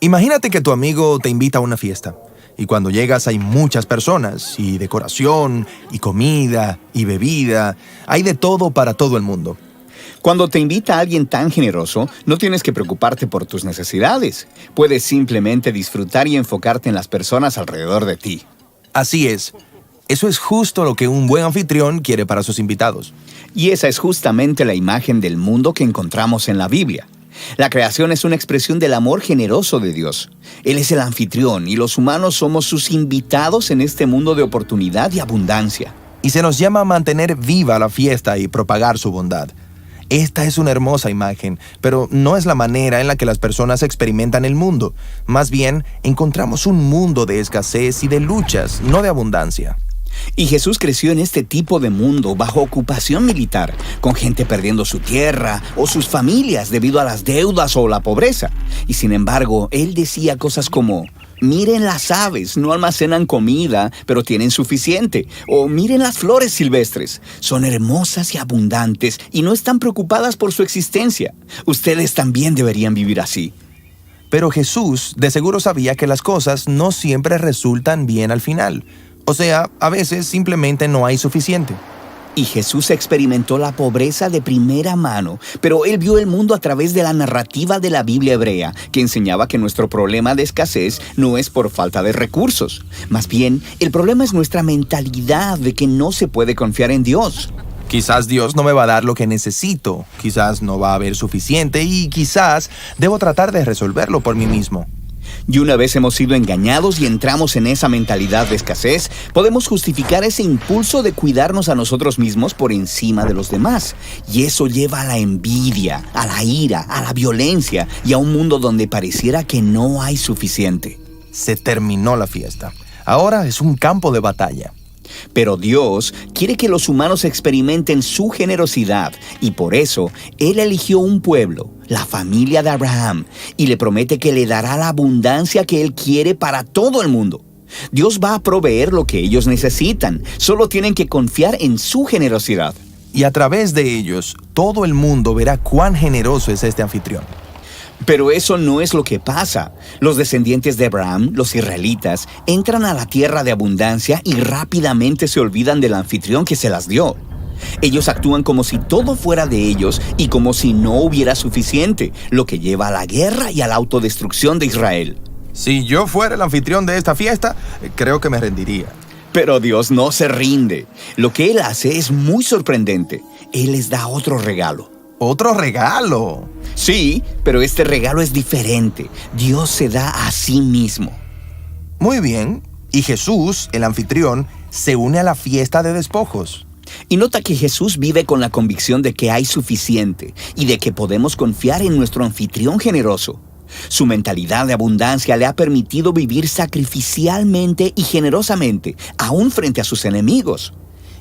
Imagínate que tu amigo te invita a una fiesta. Y cuando llegas hay muchas personas, y decoración, y comida, y bebida. Hay de todo para todo el mundo. Cuando te invita a alguien tan generoso, no tienes que preocuparte por tus necesidades. Puedes simplemente disfrutar y enfocarte en las personas alrededor de ti. Así es. Eso es justo lo que un buen anfitrión quiere para sus invitados. Y esa es justamente la imagen del mundo que encontramos en la Biblia. La creación es una expresión del amor generoso de Dios. Él es el anfitrión y los humanos somos sus invitados en este mundo de oportunidad y abundancia. Y se nos llama a mantener viva la fiesta y propagar su bondad. Esta es una hermosa imagen, pero no es la manera en la que las personas experimentan el mundo. Más bien, encontramos un mundo de escasez y de luchas, no de abundancia. Y Jesús creció en este tipo de mundo bajo ocupación militar, con gente perdiendo su tierra o sus familias debido a las deudas o la pobreza. Y sin embargo, Él decía cosas como: miren las aves, no almacenan comida, pero tienen suficiente. O miren las flores silvestres, son hermosas y abundantes y no están preocupadas por su existencia. Ustedes también deberían vivir así. Pero Jesús de seguro sabía que las cosas no siempre resultan bien al final. O sea, a veces simplemente no hay suficiente. Y Jesús experimentó la pobreza de primera mano, pero Él vio el mundo a través de la narrativa de la Biblia hebrea, que enseñaba que nuestro problema de escasez no es por falta de recursos. Más bien, el problema es nuestra mentalidad de que no se puede confiar en Dios. Quizás Dios no me va a dar lo que necesito, quizás no va a haber suficiente y quizás debo tratar de resolverlo por mí mismo. Y una vez hemos sido engañados y entramos en esa mentalidad de escasez, podemos justificar ese impulso de cuidarnos a nosotros mismos por encima de los demás. Y eso lleva a la envidia, a la ira, a la violencia y a un mundo donde pareciera que no hay suficiente. Se terminó la fiesta. Ahora es un campo de batalla. Pero Dios quiere que los humanos experimenten su generosidad y por eso Él eligió un pueblo, la familia de Abraham, y le promete que le dará la abundancia que Él quiere para todo el mundo. Dios va a proveer lo que ellos necesitan, solo tienen que confiar en su generosidad. Y a través de ellos, todo el mundo verá cuán generoso es este anfitrión. Pero eso no es lo que pasa. Los descendientes de Abraham, los israelitas, entran a la tierra de abundancia y rápidamente se olvidan del anfitrión que se las dio. Ellos actúan como si todo fuera de ellos y como si no hubiera suficiente, lo que lleva a la guerra y a la autodestrucción de Israel. Si yo fuera el anfitrión de esta fiesta, creo que me rendiría. Pero Dios no se rinde. Lo que Él hace es muy sorprendente. Él les da otro regalo. ¡Otro regalo! Sí, pero este regalo es diferente. Dios se da a sí mismo. Muy bien. Y Jesús, el anfitrión, se une a la fiesta de despojos. Y nota que Jesús vive con la convicción de que hay suficiente y de que podemos confiar en nuestro anfitrión generoso. Su mentalidad de abundancia le ha permitido vivir sacrificialmente y generosamente, aún frente a sus enemigos.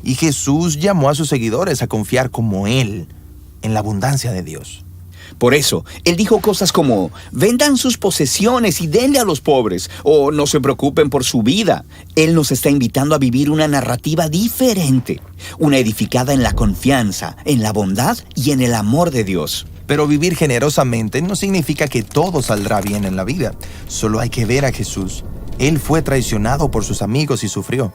Y Jesús llamó a sus seguidores a confiar como Él en la abundancia de Dios. Por eso, Él dijo cosas como: vendan sus posesiones y denle a los pobres, o no se preocupen por su vida. Él nos está invitando a vivir una narrativa diferente, una edificada en la confianza, en la bondad y en el amor de Dios. Pero vivir generosamente no significa que todo saldrá bien en la vida. Solo hay que ver a Jesús. Él fue traicionado por sus amigos y sufrió.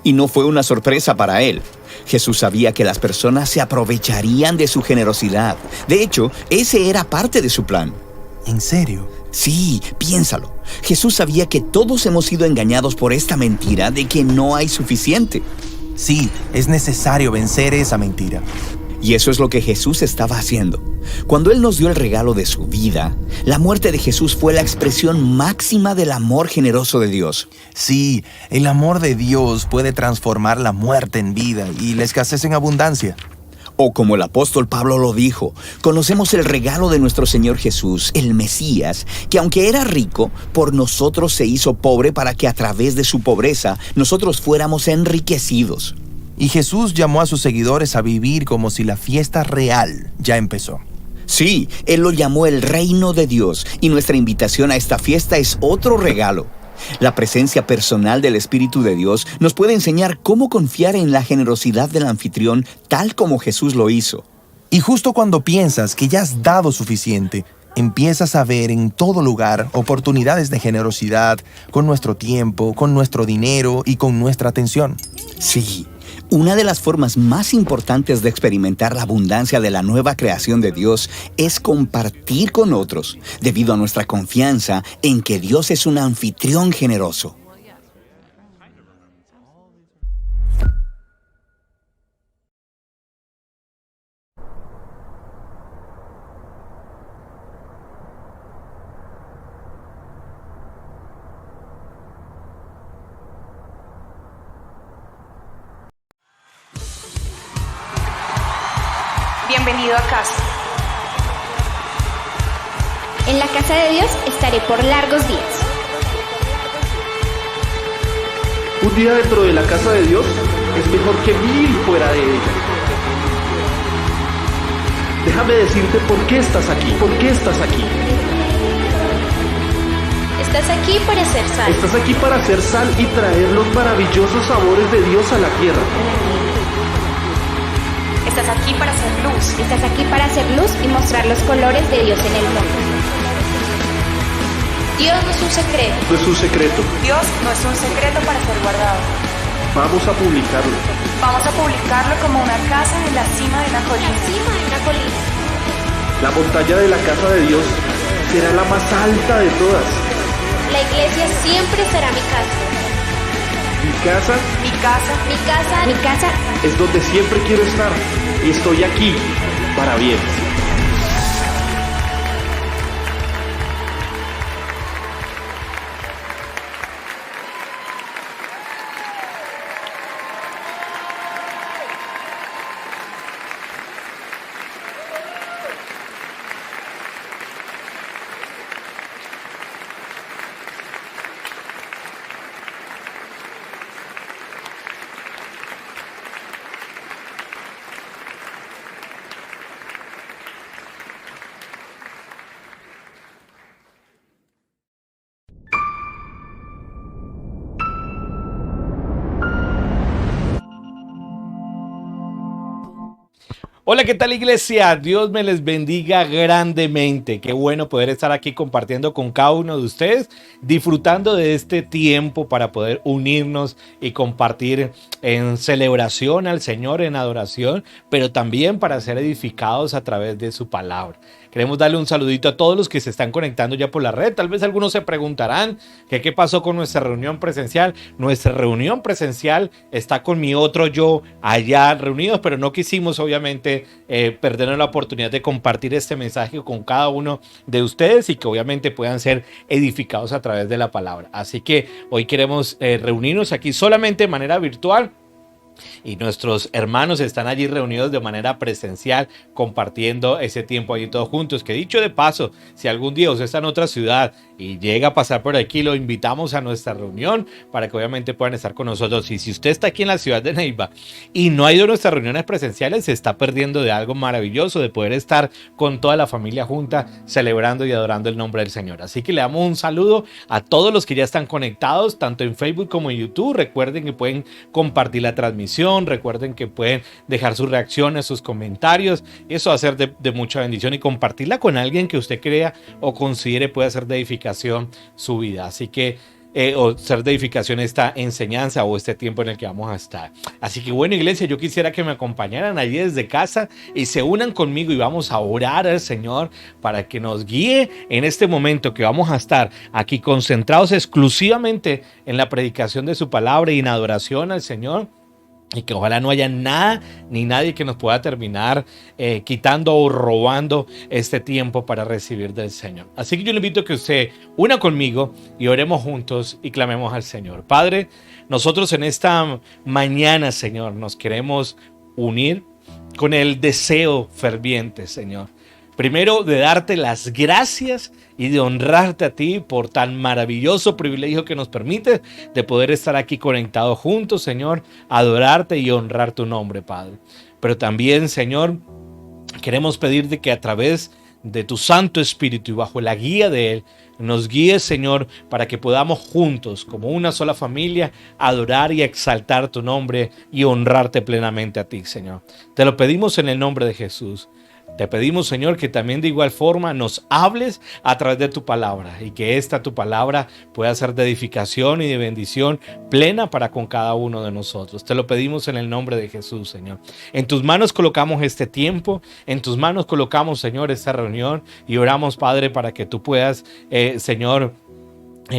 Y no fue una sorpresa para Él. Jesús sabía que las personas se aprovecharían de su generosidad. De hecho, ese era parte de su plan. ¿En serio? Sí, piénsalo. Jesús sabía que todos hemos sido engañados por esta mentira de que no hay suficiente. Sí, es necesario vencer esa mentira. Y eso es lo que Jesús estaba haciendo. Cuando Él nos dio el regalo de su vida, la muerte de Jesús fue la expresión máxima del amor generoso de Dios. Sí, el amor de Dios puede transformar la muerte en vida y la escasez en abundancia. O como el apóstol Pablo lo dijo, conocemos el regalo de nuestro Señor Jesús, el Mesías, que aunque era rico, por nosotros se hizo pobre para que a través de su pobreza nosotros fuéramos enriquecidos. Y Jesús llamó a sus seguidores a vivir como si la fiesta real ya empezó. Sí, Él lo llamó el reino de Dios, y nuestra invitación a esta fiesta es otro regalo. La presencia personal del Espíritu de Dios nos puede enseñar cómo confiar en la generosidad del anfitrión tal como Jesús lo hizo. Y justo cuando piensas que ya has dado suficiente, empiezas a ver en todo lugar oportunidades de generosidad con nuestro tiempo, con nuestro dinero y con nuestra atención. Sí, una de las formas más importantes de experimentar la abundancia de la nueva creación de Dios es compartir con otros, debido a nuestra confianza en que Dios es un anfitrión generoso. Bienvenido a casa. En la casa de Dios estaré por largos días. Un día dentro de la casa de Dios es mejor que 1000 fuera de ella. Déjame decirte por qué estás aquí, por qué estás aquí. Estás aquí para ser sal. Estás aquí para hacer sal y traer los maravillosos sabores de Dios a la tierra. Estás aquí para hacer luz. Estás aquí para hacer luz y mostrar los colores de Dios en el mundo. Dios no es un secreto. No es un secreto. Dios no es un secreto para ser guardado. Vamos a publicarlo. Vamos a publicarlo como una casa en la cima de una colina. La montaña de la casa de Dios será la más alta de todas. La iglesia siempre será mi casa. Mi casa Mi casa Mi casa, mi casa. es donde siempre quiero estar y estoy aquí para bien. Hola, ¿qué tal, iglesia? Dios me les bendiga grandemente. Qué bueno poder estar aquí compartiendo con cada uno de ustedes, disfrutando de este tiempo para poder unirnos y compartir en celebración al Señor, en adoración, pero también para ser edificados a través de su palabra. Queremos darle un saludito a todos los que se están conectando ya por la red. Tal vez algunos se preguntarán que qué pasó con nuestra reunión presencial. Nuestra reunión presencial está con mi otro yo allá reunidos, pero no quisimos obviamente perdernos la oportunidad de compartir este mensaje con cada uno de ustedes y que obviamente puedan ser edificados a través de la palabra. Así que hoy queremos reunirnos aquí solamente de manera virtual. Y nuestros hermanos están allí reunidos de manera presencial, compartiendo ese tiempo allí todos juntos. Que dicho de paso, si algún día usted está en otra ciudad y llega a pasar por aquí, lo invitamos a nuestra reunión para que obviamente puedan estar con nosotros. Y si usted está aquí en la ciudad de Neiva y no ha ido a nuestras reuniones presenciales, se está perdiendo de algo maravilloso, de poder estar con toda la familia junta, celebrando y adorando el nombre del Señor. Así que le damos un saludo a todos los que ya están conectados, tanto en Facebook como en YouTube. Recuerden que pueden compartir la transmisión, recuerden que pueden dejar sus reacciones, sus comentarios. Eso va a ser de mucha bendición, y compartirla con alguien que usted crea o considere puede ser de edificación su vida. Así que o ser de edificación esta enseñanza o este tiempo en el que vamos a estar. Así que bueno, iglesia, yo quisiera que me acompañaran allí desde casa y se unan conmigo y vamos a orar al Señor para que nos guíe en este momento que vamos a estar aquí concentrados exclusivamente en la predicación de su palabra y en adoración al Señor. Y que ojalá no haya nada ni nadie que nos pueda terminar quitando o robando este tiempo para recibir del Señor. Así que yo le invito a que usted una conmigo y oremos juntos y clamemos al Señor. Padre, nosotros en esta mañana, Señor, nos queremos unir con el deseo ferviente, Señor. Primero, de darte las gracias y de honrarte a ti por tan maravilloso privilegio que nos permite de poder estar aquí conectados juntos, Señor, adorarte y honrar tu nombre, Padre. Pero también, Señor, queremos pedirte que a través de tu Santo Espíritu y bajo la guía de Él, nos guíes, Señor, para que podamos juntos, como una sola familia, adorar y exaltar tu nombre y honrarte plenamente a ti, Señor. Te lo pedimos en el nombre de Jesús. Te pedimos, Señor, que también de igual forma nos hables a través de tu palabra y que esta tu palabra pueda ser de edificación y de bendición plena para con cada uno de nosotros. Te lo pedimos en el nombre de Jesús, Señor. En tus manos colocamos este tiempo, en tus manos colocamos, Señor, esta reunión y oramos, Padre, para que tú puedas, Señor,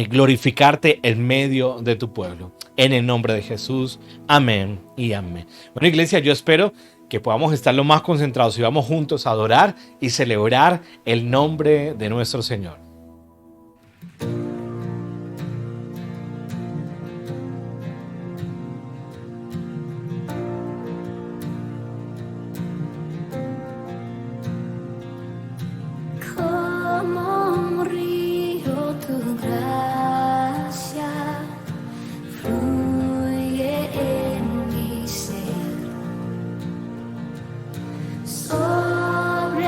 glorificarte en medio de tu pueblo. En el nombre de Jesús. Amén y amén. Bueno, iglesia, yo espero que podamos estar lo más concentrados y vamos juntos a adorar y celebrar el nombre de nuestro Señor. Como un río tu gracia fluye en mi ser.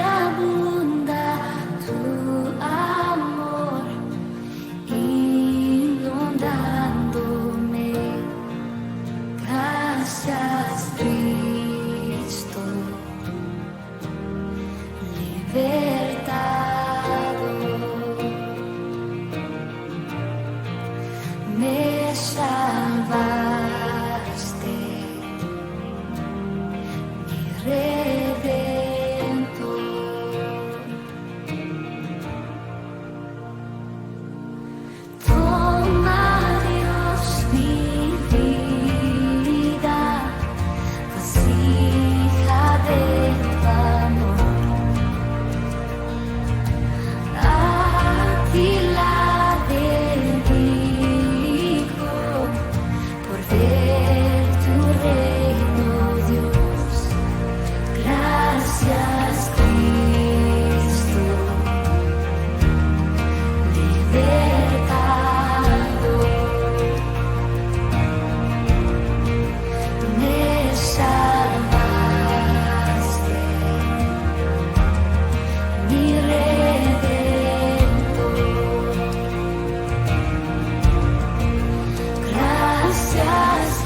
Sobreabunda tu amor, inundándome. Gracias, Cristo, libertado. Me salvaste, mi Redentor. Toma, Dios, mi vida, vasija de tu amor. A ti la dedico por ver tu reino, Dios. Gracias, Cristo, libertado. Me salvaste, mi Redentor. Gracias,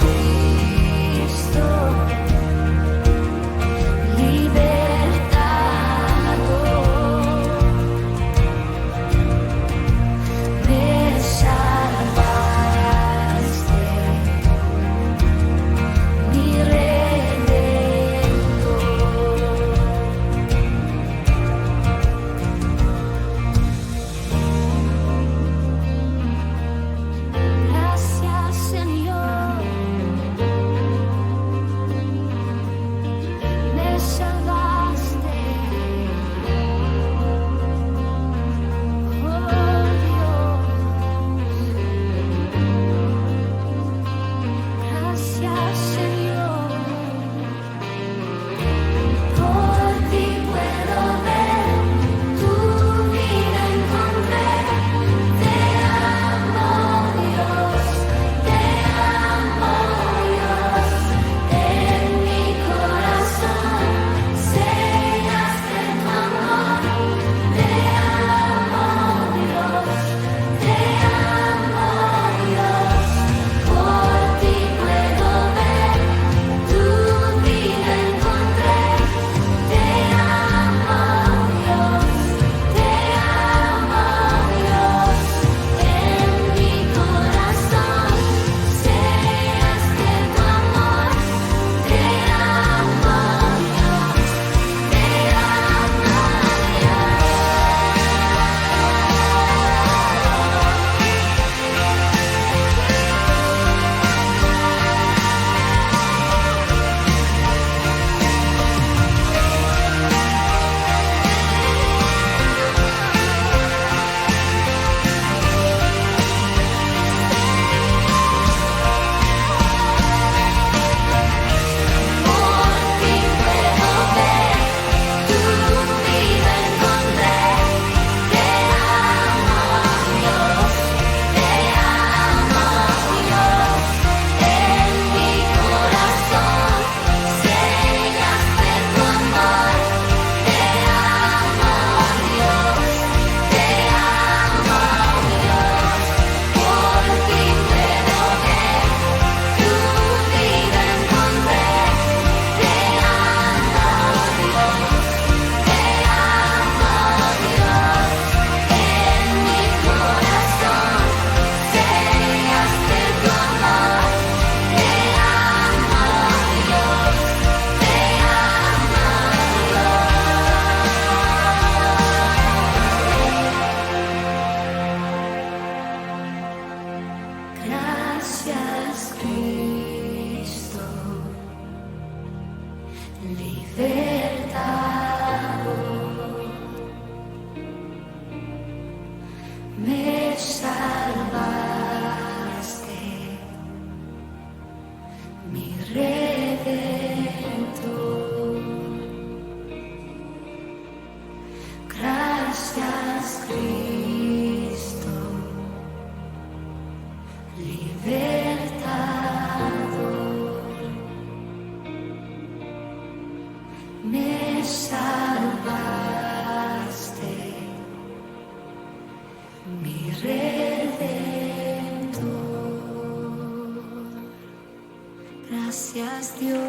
Gracias Dios,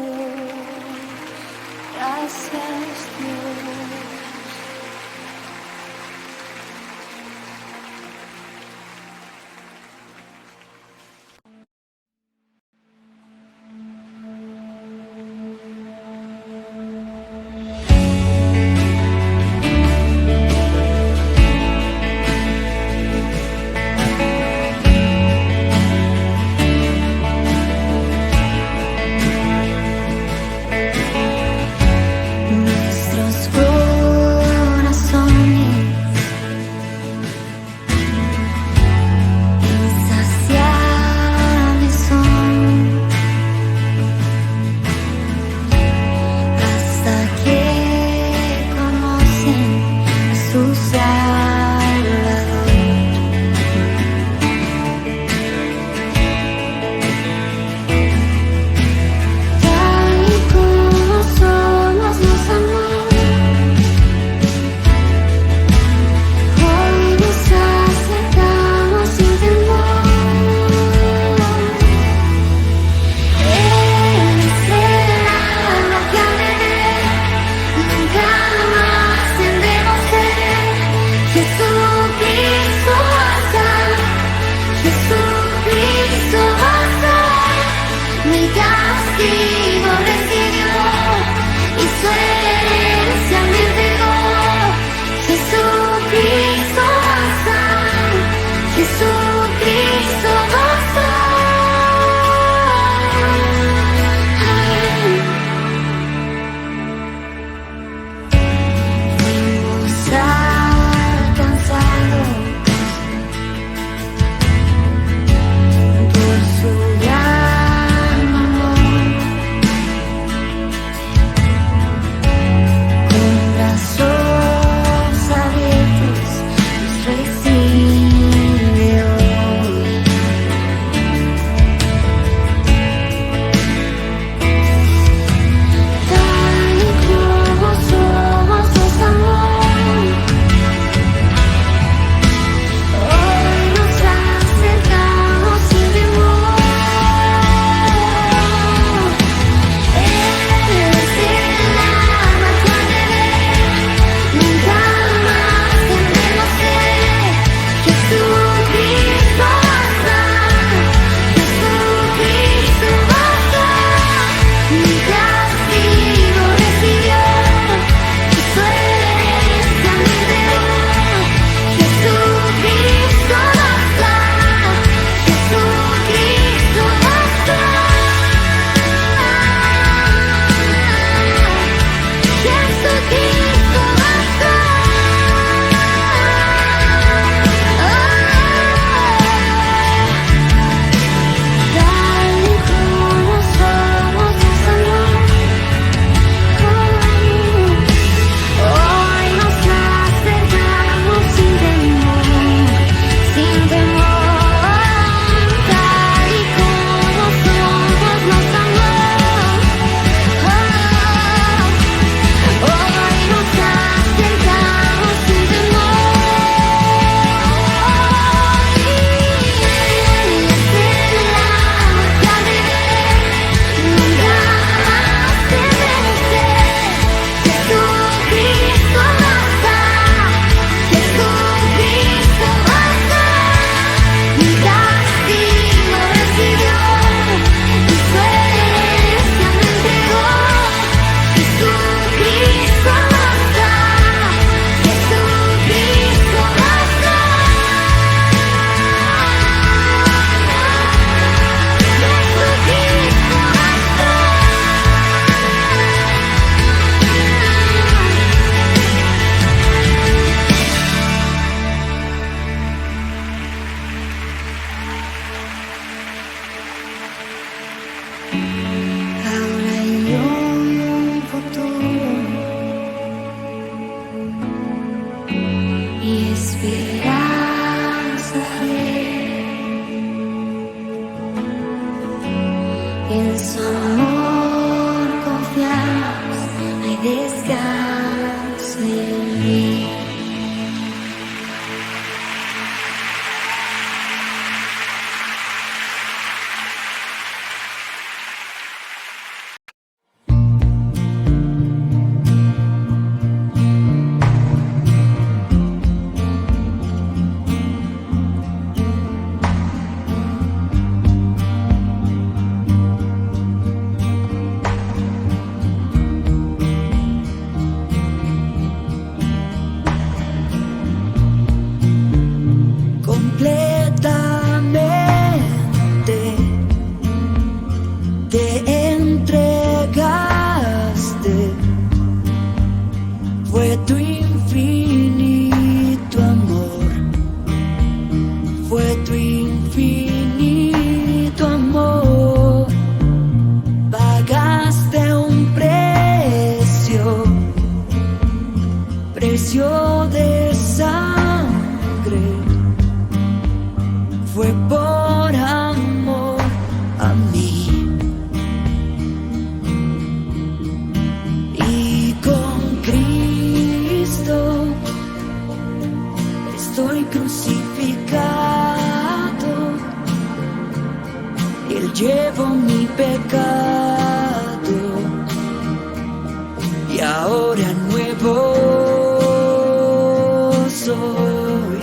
gracias Dios. Nuestros corazones insaciables son hasta que conocen a su Salvador. Tal y como somos nos amó. Hoy nos acercamos sin temor. Él es el alma que anhelé, nunca más tendremos sed. Jesucristo basta, Jesucristo basta. Mi castigo recibió y su herencia me entregó. Jesucristo basta, Jesucristo basta. Fuimos alcanzados por su gran amor, con brazos abiertos nos recibe hoy. Tal y como somos nos amó. Hoy nos acercamos sin temor. Él es el alma que anhelé, nunca más tendremos sed. Jesucristo basta, Jesucristo basta. Mi castigo recibió y su herencia me entregó. Jesucristo basta, Jesucristo basta. Jesucristo basta. Tal y como somos nos amó. Hoy nos acercamos sin temor, sin temor. Tal y como somos nos amó. Hoy nos acercamos sin temor. Él es el alma que anhelé, nunca más tendremos sed. Jesucristo basta, Jesucristo basta. Mi castigo recibió y su herencia me entregó. Jesucristo basta, Jesucristo basta. Jesucristo Ahora hay un futuro y esperanza. En su amor confiamos, hay descanso y vida. precio de sangre fue por amor a mí. Y con Cristo estoy crucificado. Él llevó mi pecado y ahora nuevo soy.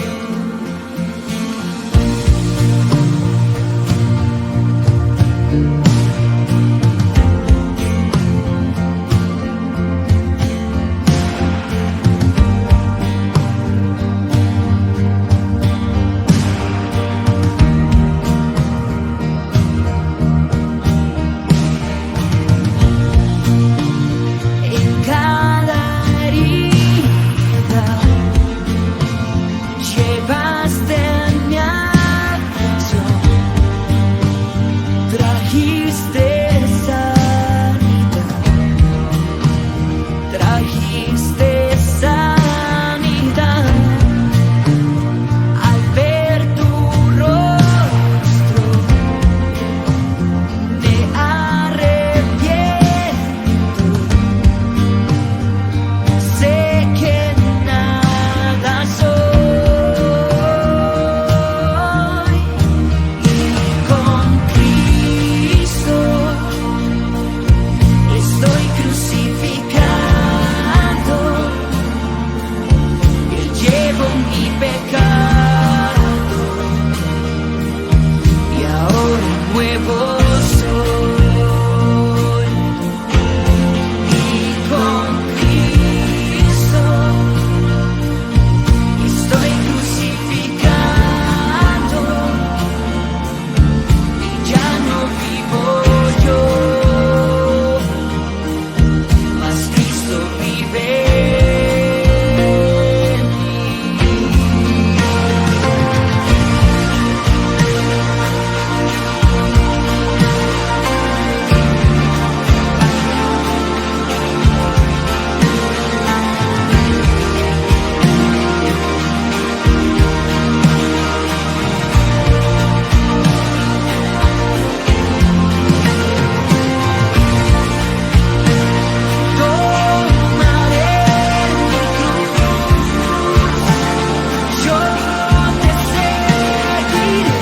En cada herida llevaste mi aflicción, trajiste sanidad, trajiste sanidad. Al ver tu rostro me arrepiento. Sé que nada soy y con Cristo estoy crucificado. Él llevó mi pecado y ahora nuevo soy. Y con Cristo estoy crucificado y ya no vivo yo, mas Cristo vive en mí. Tomaré mi cruz, yo te seguiré,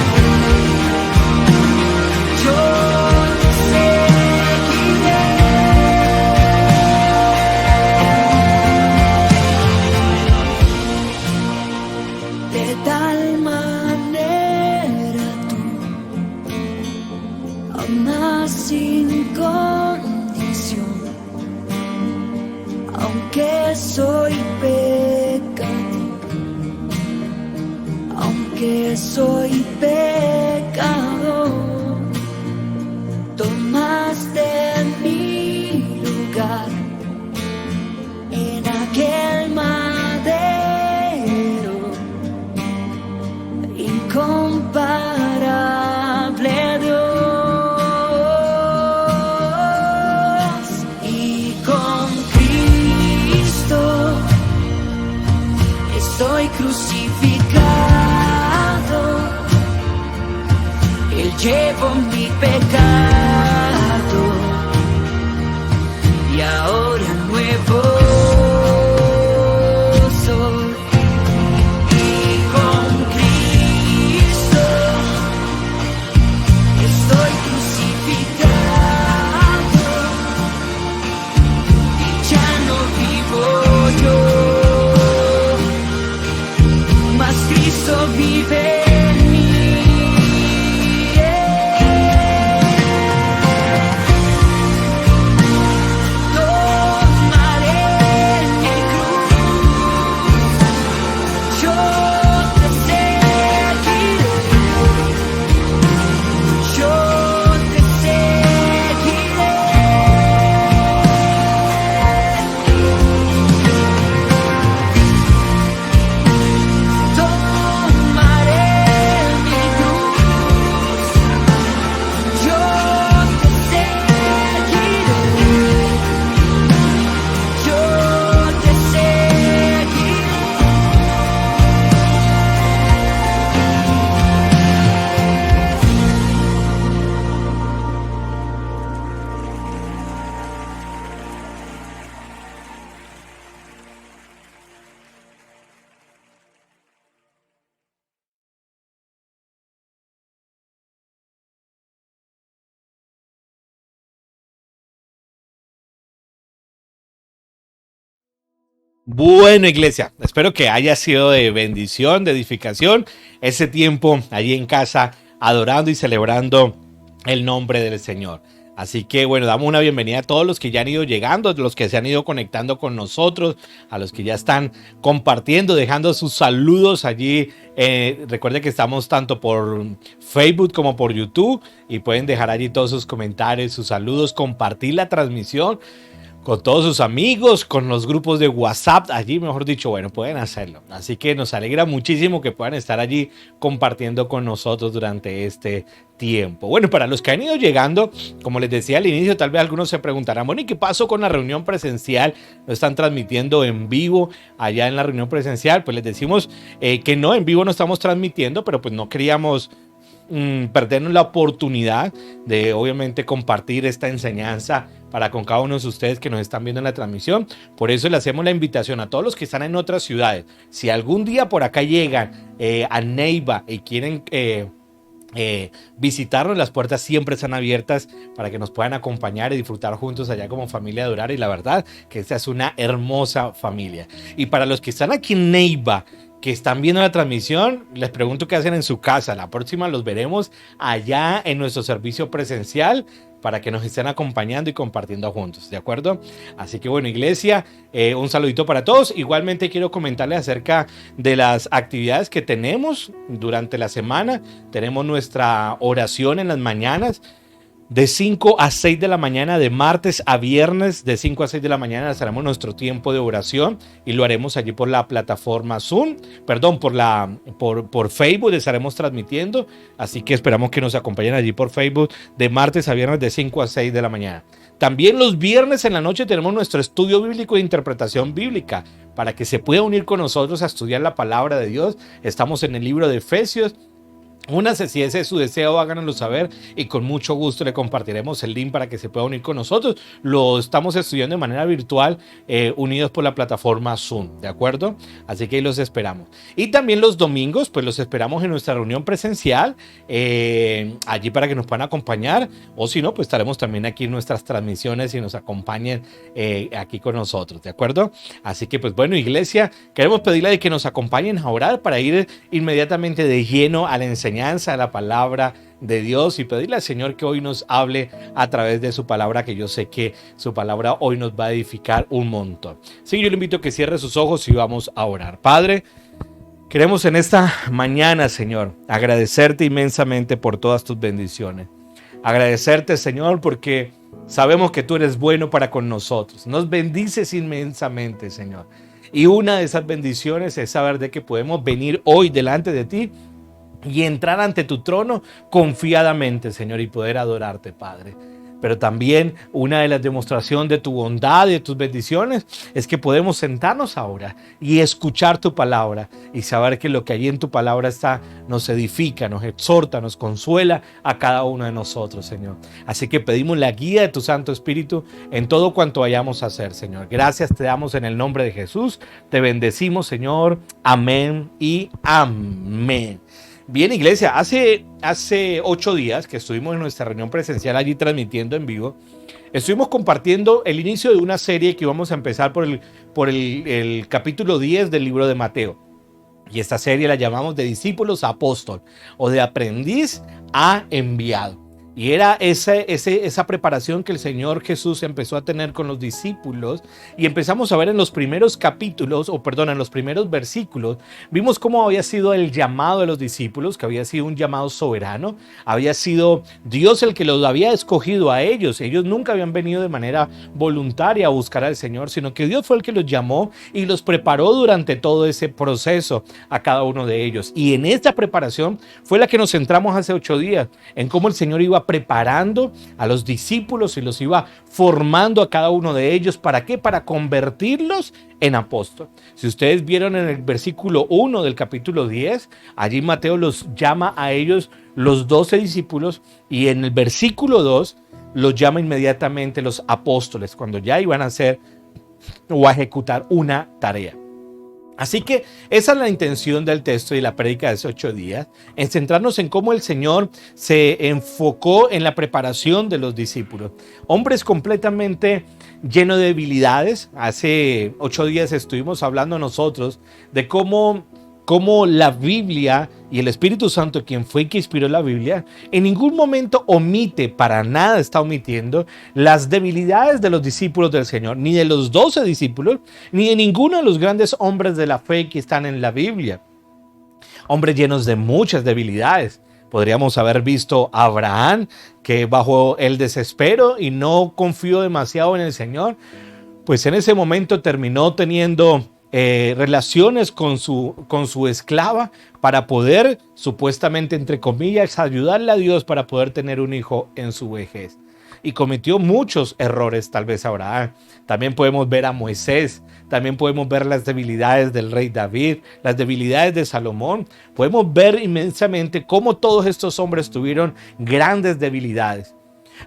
yo te seguiré. De tal manera tú amas sin condición, aunque soy pecador, aunque soy pecador, tomaste mi lugar en aquel madero. Incomparable Dios, y con Cristo estoy crucificado. Bueno, iglesia, espero que haya sido de bendición, de edificación, ese tiempo allí en casa, adorando y celebrando el nombre del Señor. Así que bueno, damos una bienvenida a todos los que ya han ido llegando, los que se han ido conectando con nosotros, a los que ya están compartiendo, dejando sus saludos allí. Recuerden que estamos tanto por Facebook como por YouTube y pueden dejar allí todos sus comentarios, sus saludos, compartir la transmisión con todos sus amigos, con los grupos de WhatsApp, allí mejor dicho, bueno, pueden hacerlo. Así que nos alegra muchísimo que puedan estar allí compartiendo con nosotros durante este tiempo. Bueno, para los que han ido llegando, como les decía al inicio, tal vez algunos se preguntarán, bueno, ¿y qué pasó con la reunión presencial? ¿No están transmitiendo en vivo allá en la reunión presencial? Pues les decimos que no, en vivo no estamos transmitiendo, pero pues no queríamos perdernos la oportunidad de obviamente compartir esta enseñanza para con cada uno de ustedes que nos están viendo en la transmisión. Por eso le hacemos la invitación a todos los que están en otras ciudades. Si algún día por acá llegan a Neiva y quieren visitarnos, las puertas siempre están abiertas para que nos puedan acompañar y disfrutar juntos allá como familia de Adorar. Y la verdad que esta es una hermosa familia. Y para los que están aquí en Neiva, que están viendo la transmisión, les pregunto qué hacen en su casa. La próxima los veremos allá en nuestro servicio presencial para que nos estén acompañando y compartiendo juntos, ¿de acuerdo? Así que bueno, iglesia, un saludito para todos. Igualmente quiero comentarles acerca de las actividades que tenemos durante la semana. Tenemos nuestra oración en las mañanas, de 5 a 6 de la mañana, de martes a viernes, de 5 a 6 de la mañana haremos nuestro tiempo de oración y lo haremos allí por la plataforma Zoom, perdón, por Facebook estaremos transmitiendo, así que esperamos que nos acompañen allí por Facebook de martes a viernes de 5 a 6 de la mañana. También los viernes en la noche tenemos nuestro estudio bíblico de interpretación bíblica para que se pueda unir con nosotros a estudiar la palabra de Dios. Estamos en el libro de Efesios. Únase, si ese es su deseo, háganoslo saber y con mucho gusto le compartiremos el link para que se pueda unir con nosotros. Lo estamos estudiando de manera virtual, unidos por la plataforma Zoom, ¿de acuerdo? Así que ahí los esperamos. Y también los domingos, pues los esperamos en nuestra reunión presencial, allí para que nos puedan acompañar, o si no, pues estaremos también aquí en nuestras transmisiones y nos acompañen aquí con nosotros, ¿de acuerdo? Así que pues bueno, iglesia, queremos pedirle de que nos acompañen a orar para ir inmediatamente de lleno a la enseñanza de la palabra de Dios y pedirle al Señor que hoy nos hable a través de su palabra, que yo sé que su palabra hoy nos va a edificar un montón. Sí, yo le invito a que cierre sus ojos y vamos a orar. Padre, queremos en esta mañana, Señor, agradecerte inmensamente por todas tus bendiciones. Agradecerte, Señor, porque sabemos que tú eres bueno para con nosotros. Nos bendices inmensamente, Señor. Y una de esas bendiciones es saber de que podemos venir hoy delante de ti y entrar ante tu trono confiadamente, Señor, y poder adorarte, Padre. Pero también una de las demostraciones de tu bondad y de tus bendiciones es que podemos sentarnos ahora y escuchar tu palabra y saber que lo que allí en tu palabra está nos edifica, nos exhorta, nos consuela a cada uno de nosotros, Señor. Así que pedimos la guía de tu Santo Espíritu en todo cuanto vayamos a hacer, Señor. Gracias te damos en el nombre de Jesús. Te bendecimos, Señor. Amén y amén. Bien, iglesia, hace 8 días que estuvimos en nuestra reunión presencial allí transmitiendo en vivo, estuvimos compartiendo el inicio de una serie que vamos a empezar por el capítulo 10 del libro de Mateo. Y esta serie la llamamos de discípulos a apóstol o de aprendiz a enviado. Y era esa preparación que el Señor Jesús empezó a tener con los discípulos. Y empezamos a ver en los primeros capítulos, en los primeros versículos, vimos cómo había sido el llamado de los discípulos, que había sido un llamado soberano. Había sido Dios el que los había escogido a ellos. Ellos nunca habían venido de manera voluntaria a buscar al Señor, sino que Dios fue el que los llamó y los preparó durante todo ese proceso a cada uno de ellos. Y en esta preparación fue la que nos centramos hace 8 días, en cómo el Señor iba preparando a los discípulos y los iba formando a cada uno de ellos. ¿Para qué? Para convertirlos en apóstoles. Si ustedes vieron en el versículo 1 del capítulo 10, allí Mateo los llama a ellos los 12 discípulos y en el versículo 2 los llama inmediatamente los apóstoles, cuando ya iban a hacer o a ejecutar una tarea. Así que esa es la intención del texto y la prédica de esos 8 días, en centrarnos en cómo el Señor se enfocó en la preparación de los discípulos. Hombres completamente llenos de debilidades. Hace 8 días estuvimos hablando nosotros de cómo la Biblia y el Espíritu Santo, quien fue y que inspiró la Biblia, en ningún momento omite, para nada está omitiendo, las debilidades de los discípulos del Señor, ni de los 12 discípulos, ni de ninguno de los grandes hombres de la fe que están en la Biblia. Hombres llenos de muchas debilidades. Podríamos haber visto a Abraham, que bajo el desespero y no confió demasiado en el Señor, pues en ese momento terminó teniendo relaciones con su esclava para poder, supuestamente, entre comillas, ayudarle a Dios para poder tener un hijo en su vejez. Y cometió muchos errores, tal vez Abraham. También podemos ver a Moisés, también podemos ver las debilidades del rey David, las debilidades de Salomón. Podemos ver inmensamente cómo todos estos hombres tuvieron grandes debilidades.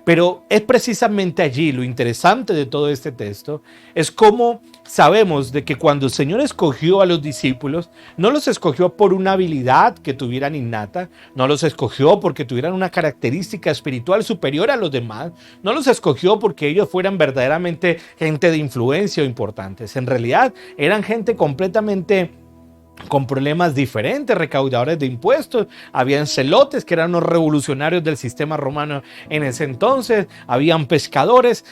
Pero es precisamente allí lo interesante de todo este texto, es cómo sabemos de que cuando el Señor escogió a los discípulos, no los escogió por una habilidad que tuvieran innata, no los escogió porque tuvieran una característica espiritual superior a los demás, no los escogió porque ellos fueran verdaderamente gente de influencia o importantes. En realidad eran gente completamente con problemas diferentes, recaudadores de impuestos, habían celotes que eran los revolucionarios del sistema romano en ese entonces, habían pescadores,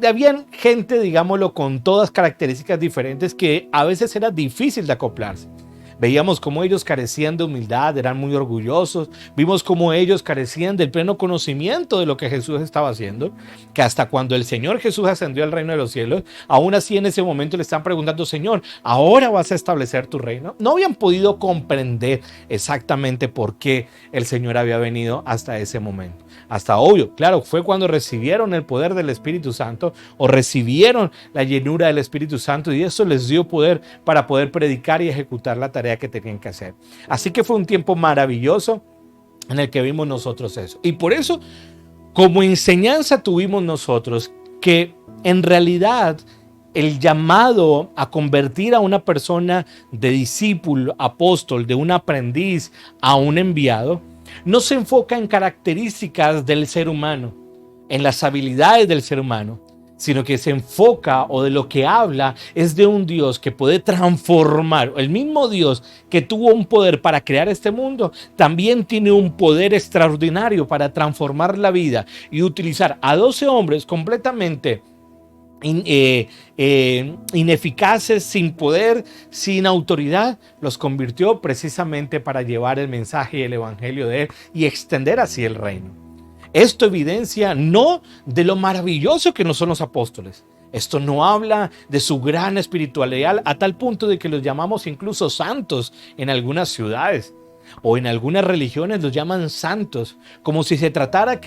habían gente, digámoslo, con todas características diferentes que a veces era difícil de acoplarse. Veíamos cómo ellos carecían de humildad, eran muy orgullosos. Vimos cómo ellos carecían del pleno conocimiento de lo que Jesús estaba haciendo, que hasta cuando el Señor Jesús ascendió al reino de los cielos, aún así en ese momento le están preguntando: Señor, ¿ahora vas a establecer tu reino? No habían podido comprender exactamente por qué el Señor había venido hasta ese momento. Hasta obvio, claro, fue cuando recibieron el poder del Espíritu Santo o recibieron la llenura del Espíritu Santo, y eso les dio poder para poder predicar y ejecutar la tarea que tenían que hacer. Así que fue un tiempo maravilloso en el que vimos nosotros eso. Y por eso, como enseñanza tuvimos nosotros que en realidad el llamado a convertir a una persona de discípulo, apóstol, de un aprendiz a un enviado, no se enfoca en características del ser humano, en las habilidades del ser humano, sino que se enfoca, o de lo que habla es de un Dios que puede transformar. El mismo Dios que tuvo un poder para crear este mundo, también tiene un poder extraordinario para transformar la vida y utilizar a 12 hombres completamente ineficaces, sin poder, sin autoridad, los convirtió precisamente para llevar el mensaje y el evangelio de él y extender así el reino. Esto evidencia no de lo maravilloso que no son los apóstoles. Esto no habla de su gran espiritualidad a tal punto de que los llamamos incluso santos en algunas ciudades. O en algunas religiones los llaman santos, como si se tratara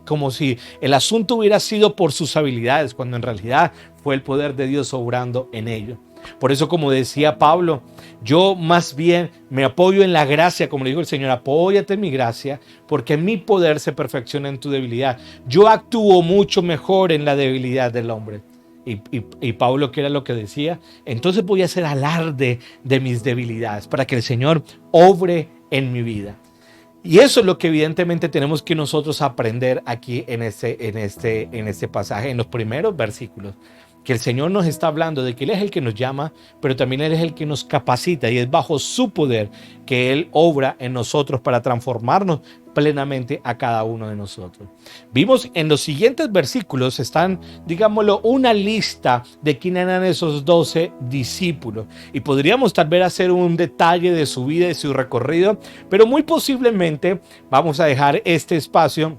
como si el asunto hubiera sido por sus habilidades, cuando en realidad fue el poder de Dios obrando en ellos. Por eso, como decía Pablo, yo más bien me apoyo en la gracia, como le dijo el Señor: apóyate en mi gracia, porque mi poder se perfecciona en tu debilidad. Yo actúo mucho mejor en la debilidad del hombre. Y Pablo, ¿qué era lo que decía? Entonces voy a hacer alarde de mis debilidades para que el Señor obre en mi vida. Y eso es lo que evidentemente tenemos que nosotros aprender aquí en este pasaje, en los primeros versículos. Que el Señor nos está hablando de que Él es el que nos llama, pero también Él es el que nos capacita, y es bajo su poder que Él obra en nosotros para transformarnos plenamente a cada uno de nosotros. Vimos en los siguientes versículos, están, digámoslo, una lista de quiénes eran esos 12 discípulos, y podríamos tal vez hacer un detalle de su vida y su recorrido, pero muy posiblemente vamos a dejar este espacio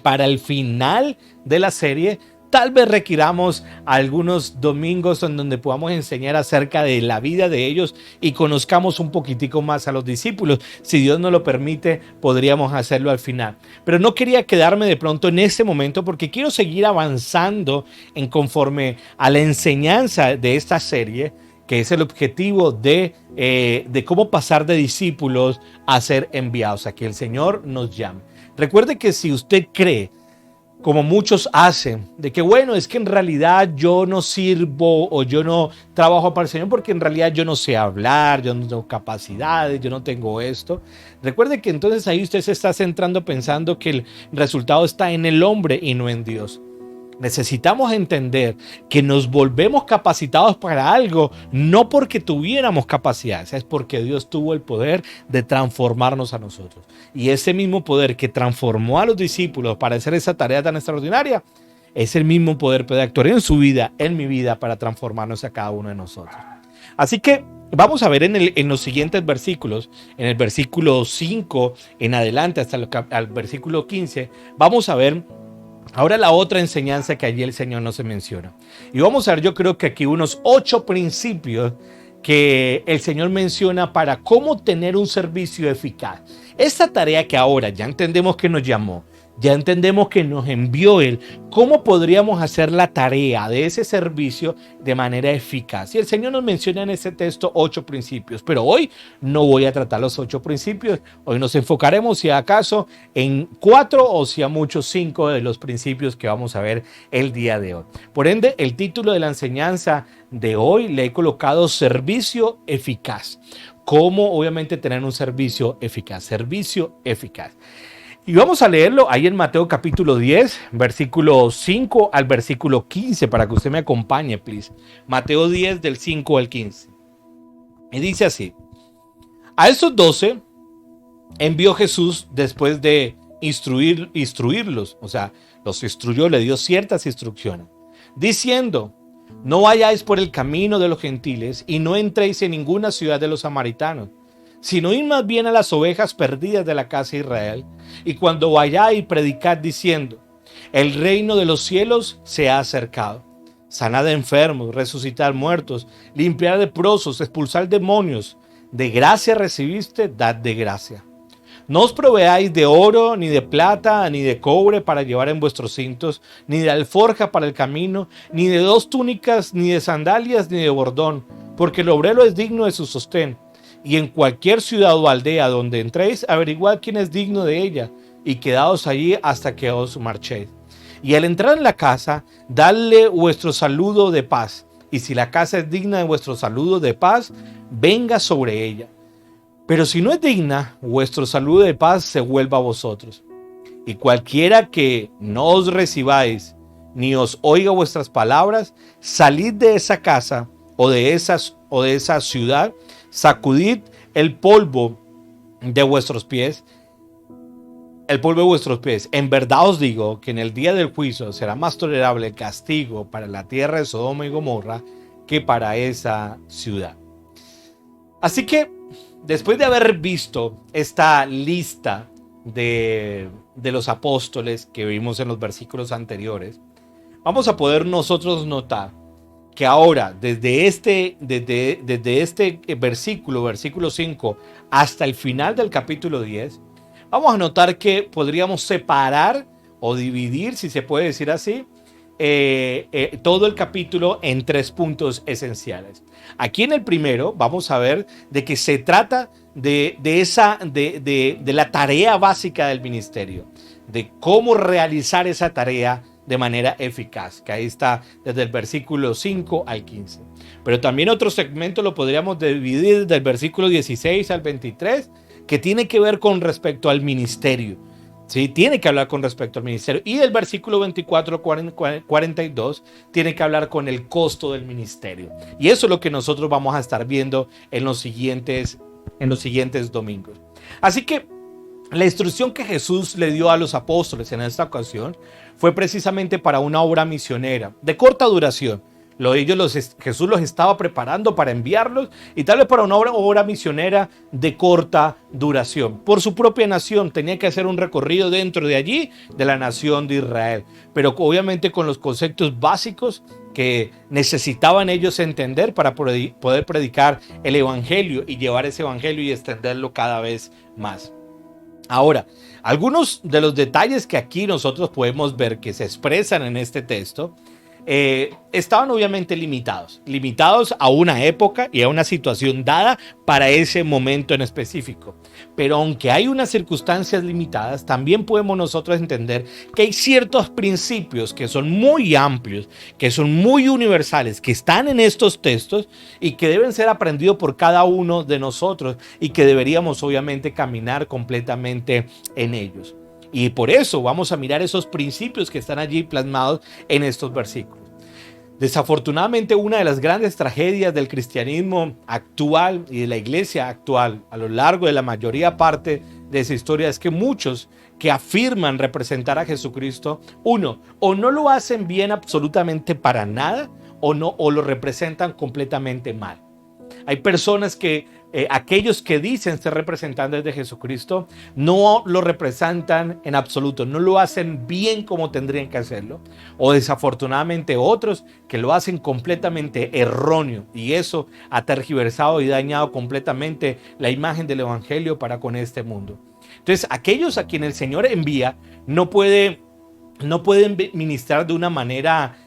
para el final de la serie. Tal vez requiramos algunos domingos en donde podamos enseñar acerca de la vida de ellos y conozcamos un poquitico más a los discípulos. Si Dios nos lo permite, podríamos hacerlo al final. Pero no quería quedarme de pronto en este momento, porque quiero seguir avanzando en conforme a la enseñanza de esta serie, que es el objetivo de cómo pasar de discípulos a ser enviados, a que el Señor nos llame. Recuerde que si usted cree como muchos hacen, de que bueno, es que en realidad yo no sirvo o yo no trabajo para el Señor porque en realidad yo no sé hablar, yo no tengo capacidades, yo no tengo esto. Recuerde que entonces ahí usted se está centrando pensando que el resultado está en el hombre y no en Dios. Necesitamos entender que nos volvemos capacitados para algo, no porque tuviéramos capacidades, es porque Dios tuvo el poder de transformarnos a nosotros. Y ese mismo poder que transformó a los discípulos para hacer esa tarea tan extraordinaria, es el mismo poder que puede actuar en su vida, en mi vida, para transformarnos a cada uno de nosotros. Así que vamos a ver en los siguientes versículos, en el versículo 5 en adelante hasta el versículo 15, vamos a ver ahora la otra enseñanza que allí el Señor nos menciona. Y vamos a ver, yo creo que aquí unos 8 principios que el Señor menciona para cómo tener un servicio eficaz. Esta tarea que ahora ya entendemos que nos llamó, ya entendemos que nos envió Él, ¿cómo podríamos hacer la tarea de ese servicio de manera eficaz? Y el Señor nos menciona en ese texto 8 principios, pero hoy no voy a tratar los 8 principios, hoy nos enfocaremos si acaso en 4 o si a muchos 5 de los principios que vamos a ver el día de hoy. Por ende, el título de la enseñanza de hoy le he colocado servicio eficaz. ¿Cómo obviamente tener un servicio eficaz? Servicio eficaz. Y vamos a leerlo ahí en Mateo capítulo 10, versículo 5 al versículo 15, para que usted me acompañe, please. Mateo 10, del 5 al 15. Y dice así: a estos 12 envió Jesús después de instruirlos, o sea, los instruyó, le dio ciertas instrucciones, diciendo: no vayáis por el camino de los gentiles y no entréis en ninguna ciudad de los samaritanos, sino id más bien a las ovejas perdidas de la casa de Israel. Y cuando vayáis, predicad diciendo: el reino de los cielos se ha acercado. Sanad enfermos, resucitad muertos, limpiad leprosos, expulsad demonios. De gracia recibiste, dad de gracia. No os proveáis de oro, ni de plata, ni de cobre para llevar en vuestros cintos, ni de alforja para el camino, ni de 2 túnicas, ni de sandalias, ni de bordón, porque el obrero es digno de su sostén. Y en cualquier ciudad o aldea donde entréis, averiguad quién es digno de ella, y quedaos allí hasta que os marchéis. Y al entrar en la casa, dadle vuestro saludo de paz. Y si la casa es digna de vuestro saludo de paz, venga sobre ella. Pero si no es digna, vuestro saludo de paz se vuelva a vosotros. Y cualquiera que no os recibáis, ni os oiga vuestras palabras, salid de esa casa o de esa ciudad, sacudid el polvo de vuestros pies, En verdad os digo que en el día del juicio será más tolerable el castigo para la tierra de Sodoma y Gomorra que para esa ciudad. Así que, después de haber visto esta lista de los apóstoles que vimos en los versículos anteriores, vamos a poder nosotros notar que ahora, desde este versículo 5, hasta el final del capítulo 10, vamos a notar que podríamos separar o dividir, si se puede decir así, todo el capítulo en 3 puntos esenciales. Aquí en el primero vamos a ver de que se trata de la tarea básica del ministerio, de cómo realizar esa tarea de manera eficaz, que ahí está desde el versículo 5 al 15. Pero también otro segmento lo podríamos dividir desde el versículo 16 al 23, que tiene que ver con respecto al ministerio. Sí, tiene que hablar con respecto al ministerio. Y del versículo 24 al 42 tiene que hablar con el costo del ministerio. Y eso es lo que nosotros vamos a estar viendo en los siguientes domingos. Así que la instrucción que Jesús le dio a los apóstoles en esta ocasión fue precisamente para una obra misionera de corta duración. Jesús los estaba preparando para enviarlos y tal vez para una obra misionera de corta duración. Por su propia nación tenía que hacer un recorrido dentro de allí, de la nación de Israel, pero obviamente con los conceptos básicos que necesitaban ellos entender para poder predicar el evangelio y llevar ese evangelio y extenderlo cada vez más. Ahora, algunos de los detalles que aquí nosotros podemos ver que se expresan en este texto estaban obviamente limitados a una época y a una situación dada para ese momento en específico. Pero aunque hay unas circunstancias limitadas, también podemos nosotros entender que hay ciertos principios que son muy amplios, que son muy universales, que están en estos textos y que deben ser aprendidos por cada uno de nosotros y que deberíamos obviamente caminar completamente en ellos. Y por eso vamos a mirar esos principios que están allí plasmados en estos versículos. Desafortunadamente, una de las grandes tragedias del cristianismo actual y de la iglesia actual a lo largo de la mayoría parte de esa historia es que muchos que afirman representar a Jesucristo, uno, o no lo hacen bien absolutamente para nada, o lo representan completamente mal. Hay personas que aquellos que dicen ser representantes de Jesucristo no lo representan en absoluto, no lo hacen bien como tendrían que hacerlo, o desafortunadamente otros que lo hacen completamente erróneo, y eso ha tergiversado y dañado completamente la imagen del evangelio para con este mundo. Entonces, aquellos a quienes el Señor envía no pueden ministrar de una manera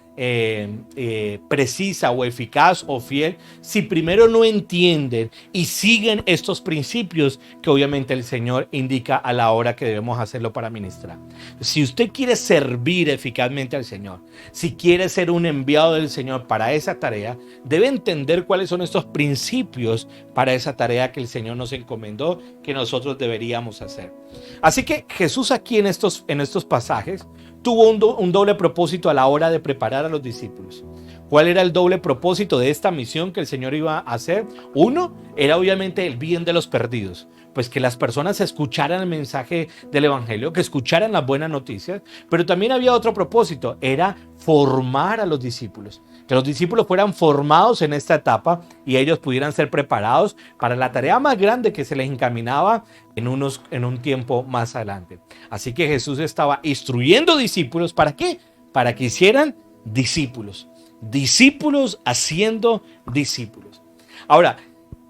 precisa o eficaz o fiel si primero no entienden y siguen estos principios que obviamente el Señor indica a la hora que debemos hacerlo para ministrar. Si usted quiere servir eficazmente al Señor, si quiere ser un enviado del Señor para esa tarea, debe entender cuáles son estos principios para esa tarea que el Señor nos encomendó que nosotros deberíamos hacer. Así que Jesús aquí en estos pasajes tuvo un doble propósito a la hora de preparar a los discípulos. ¿Cuál era el doble propósito de esta misión que el Señor iba a hacer? Uno, era obviamente el bien de los perdidos, pues que las personas escucharan el mensaje del evangelio, que escucharan las buenas noticias, pero también había otro propósito, era formar a los discípulos, que los discípulos fueran formados en esta etapa y ellos pudieran ser preparados para la tarea más grande que se les encaminaba en un tiempo más adelante. Así que Jesús estaba instruyendo discípulos, ¿para qué? Para que hicieran discípulos haciendo discípulos. Ahora,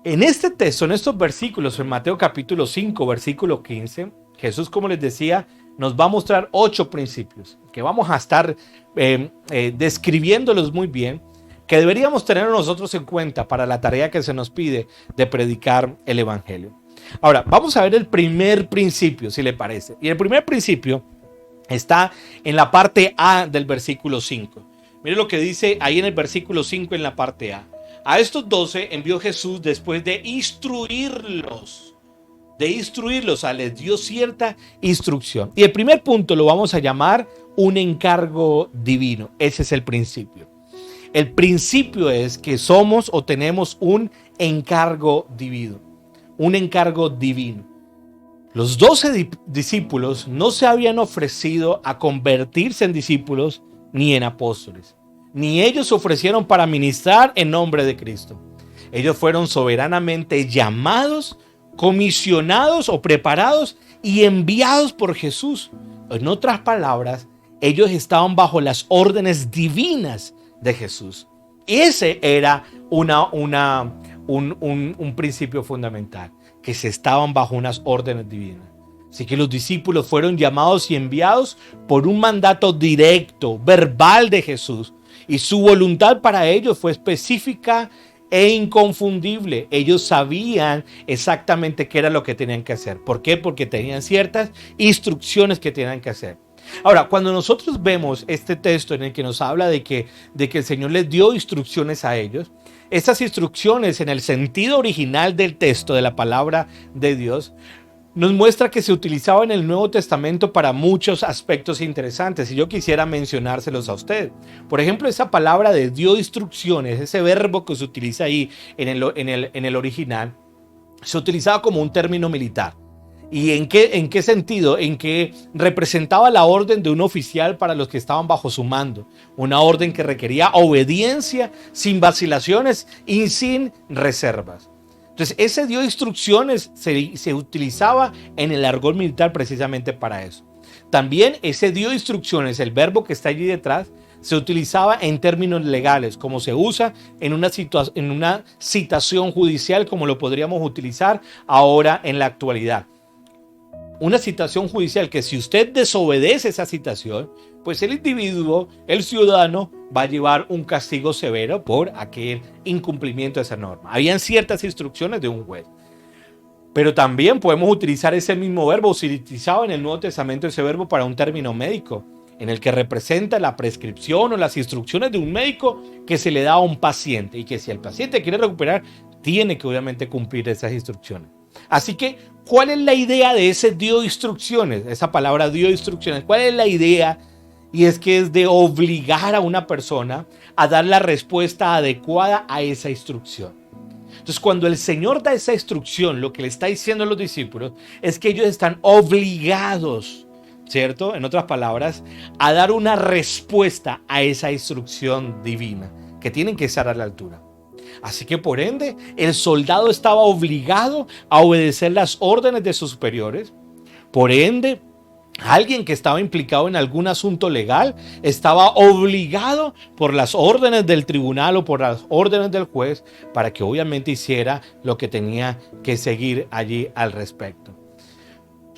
en este texto, en estos versículos, en Mateo capítulo 5, versículo 15, Jesús, como les decía, nos va a mostrar 8 principios que vamos a estar describiéndolos muy bien, que deberíamos tener nosotros en cuenta para la tarea que se nos pide de predicar el evangelio. Ahora, vamos a ver el primer principio, si le parece. Y el primer principio está en la parte A del versículo 5. Mire lo que dice ahí en el versículo 5 en la parte A. A estos 12 envió Jesús después de instruirlos. Les dio cierta instrucción. Y el primer punto lo vamos a llamar un encargo divino. Ese es el principio. El principio es que somos o tenemos un encargo divino. Un encargo divino. Los 12 discípulos no se habían ofrecido a convertirse en discípulos ni en apóstoles. Ni ellos se ofrecieron para ministrar en nombre de Cristo. Ellos fueron soberanamente llamados, comisionados o preparados y enviados por Jesús. En otras palabras, ellos estaban bajo las órdenes divinas de Jesús. Ese era un principio fundamental, que se estaban bajo unas órdenes divinas. Así que los discípulos fueron llamados y enviados por un mandato directo, verbal de Jesús. Y su voluntad para ellos fue específica e inconfundible. Ellos sabían exactamente qué era lo que tenían que hacer. ¿Por qué? Porque tenían ciertas instrucciones que tenían que hacer. Ahora, cuando nosotros vemos este texto en el que nos habla de que el Señor les dio instrucciones a ellos, esas instrucciones en el sentido original del texto de la palabra de Dios, nos muestra que se utilizaba en el Nuevo Testamento para muchos aspectos interesantes y yo quisiera mencionárselos a usted. Por ejemplo, esa palabra de dio instrucciones, ese verbo que se utiliza ahí en el original, se utilizaba como un término militar. ¿Y en qué sentido? En que representaba la orden de un oficial para los que estaban bajo su mando. Una orden que requería obediencia sin vacilaciones y sin reservas. Entonces, ese dio instrucciones se utilizaba en el argot militar precisamente para eso. También ese dio instrucciones, el verbo que está allí detrás, se utilizaba en términos legales, como se usa en una citación judicial, como lo podríamos utilizar ahora en la actualidad. Una citación judicial que si usted desobedece esa citación, pues el individuo, el ciudadano, va a llevar un castigo severo por aquel incumplimiento de esa norma. Habían ciertas instrucciones de un juez. Pero también podemos utilizar ese mismo verbo, utilizado en el Nuevo Testamento, ese verbo para un término médico, en el que representa la prescripción o las instrucciones de un médico que se le da a un paciente, y que si el paciente quiere recuperar, tiene que obviamente cumplir esas instrucciones. Así que, ¿cuál es la idea de ese dio instrucciones? Esa palabra dio instrucciones, ¿cuál es la idea? Y es que es de obligar a una persona a dar la respuesta adecuada a esa instrucción. Entonces, cuando el Señor da esa instrucción, lo que le está diciendo a los discípulos es que ellos están obligados, ¿cierto? En otras palabras, a dar una respuesta a esa instrucción divina, que tienen que estar a la altura. Así que, por ende, el soldado estaba obligado a obedecer las órdenes de sus superiores. Por ende, alguien que estaba implicado en algún asunto legal estaba obligado por las órdenes del tribunal o por las órdenes del juez para que obviamente hiciera lo que tenía que seguir allí al respecto.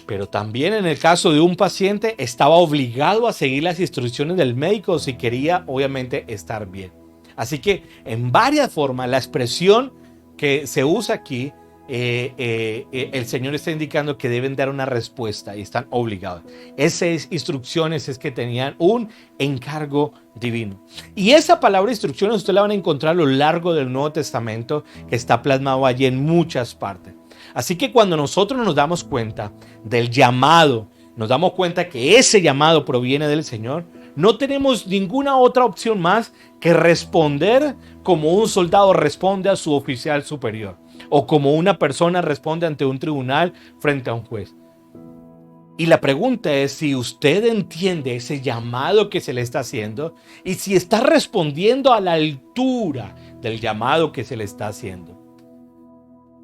Pero también en el caso de un paciente estaba obligado a seguir las instrucciones del médico si quería obviamente estar bien. Así que en varias formas la expresión que se usa aquí, el Señor está indicando que deben dar una respuesta y están obligados. Esas instrucciones es que tenían un encargo divino. Y esa palabra instrucciones ustedes la van a encontrar a lo largo del Nuevo Testamento, que está plasmado allí en muchas partes. Así que cuando nosotros nos damos cuenta del llamado, nos damos cuenta que ese llamado proviene del Señor, no tenemos ninguna otra opción más que responder como un soldado responde a su oficial superior, o como una persona responde ante un tribunal frente a un juez. Y la pregunta es si usted entiende ese llamado que se le está haciendo y si está respondiendo a la altura del llamado que se le está haciendo.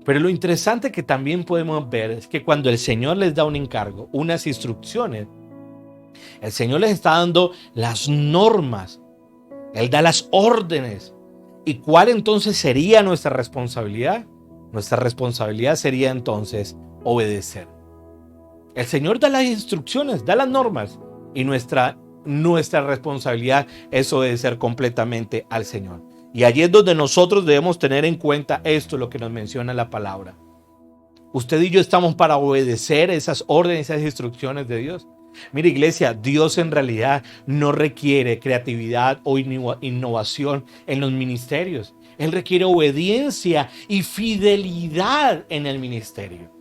Pero lo interesante que también podemos ver es que cuando el Señor les da un encargo, unas instrucciones, el Señor les está dando las normas, Él da las órdenes. ¿Y cuál entonces sería nuestra responsabilidad? Nuestra responsabilidad sería entonces obedecer. El Señor da las instrucciones, da las normas, y nuestra responsabilidad es obedecer completamente al Señor. Y allí es donde nosotros debemos tener en cuenta esto, lo que nos menciona la palabra. Usted y yo estamos para obedecer esas órdenes, esas instrucciones de Dios. Mira, iglesia, Dios en realidad no requiere creatividad o innovación en los ministerios. Él requiere obediencia y fidelidad en el ministerio.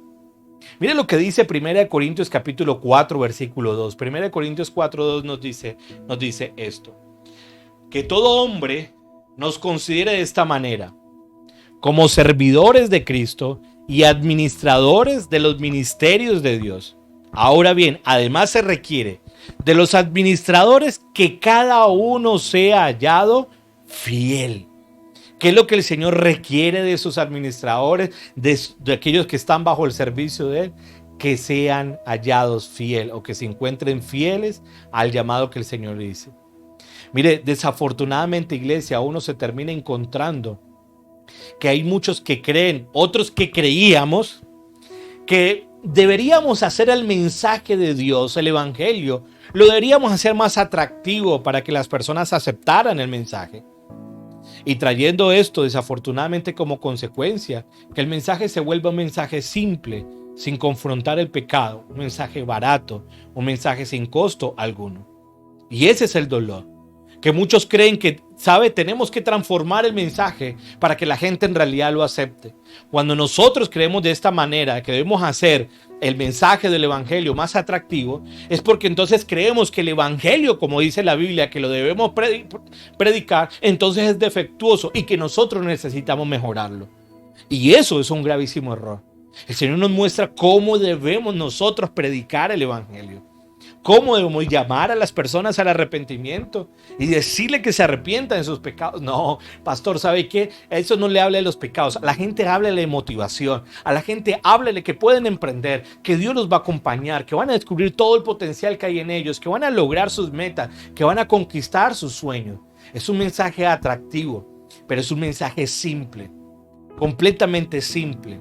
Mire lo que dice 1 Corintios capítulo 4, versículo 2. 1 Corintios 4, 2 nos dice esto. Que todo hombre nos considere de esta manera, como servidores de Cristo y administradores de los ministerios de Dios. Ahora bien, además se requiere de los administradores que cada uno sea hallado fiel. ¿Qué es lo que el Señor requiere de sus administradores, de aquellos que están bajo el servicio de Él? Que sean hallados fiel o que se encuentren fieles al llamado que el Señor dice. Mire, desafortunadamente, iglesia, uno se termina encontrando que hay muchos que creen, otros que creíamos que deberíamos hacer el mensaje de Dios, el evangelio, lo deberíamos hacer más atractivo para que las personas aceptaran el mensaje. Y trayendo esto, desafortunadamente, como consecuencia, que el mensaje se vuelva un mensaje simple, sin confrontar el pecado, un mensaje barato, un mensaje sin costo alguno. Y ese es el dolor. Que muchos creen que, tenemos que transformar el mensaje para que la gente en realidad lo acepte. Cuando nosotros creemos de esta manera, que debemos hacer el mensaje del evangelio más atractivo, es porque entonces creemos que el evangelio, como dice la Biblia, que lo debemos predicar, entonces es defectuoso y que nosotros necesitamos mejorarlo. Y eso es un gravísimo error. El Señor nos muestra cómo debemos nosotros predicar el evangelio. ¿Cómo debemos llamar a las personas al arrepentimiento y decirle que se arrepientan de sus pecados? No, pastor, ¿sabe qué? Eso no le habla de los pecados. A la gente háblele de motivación. A la gente háblele que pueden emprender, que Dios los va a acompañar, que van a descubrir todo el potencial que hay en ellos, que van a lograr sus metas, que van a conquistar sus sueños. Es un mensaje atractivo, pero es un mensaje simple, completamente simple.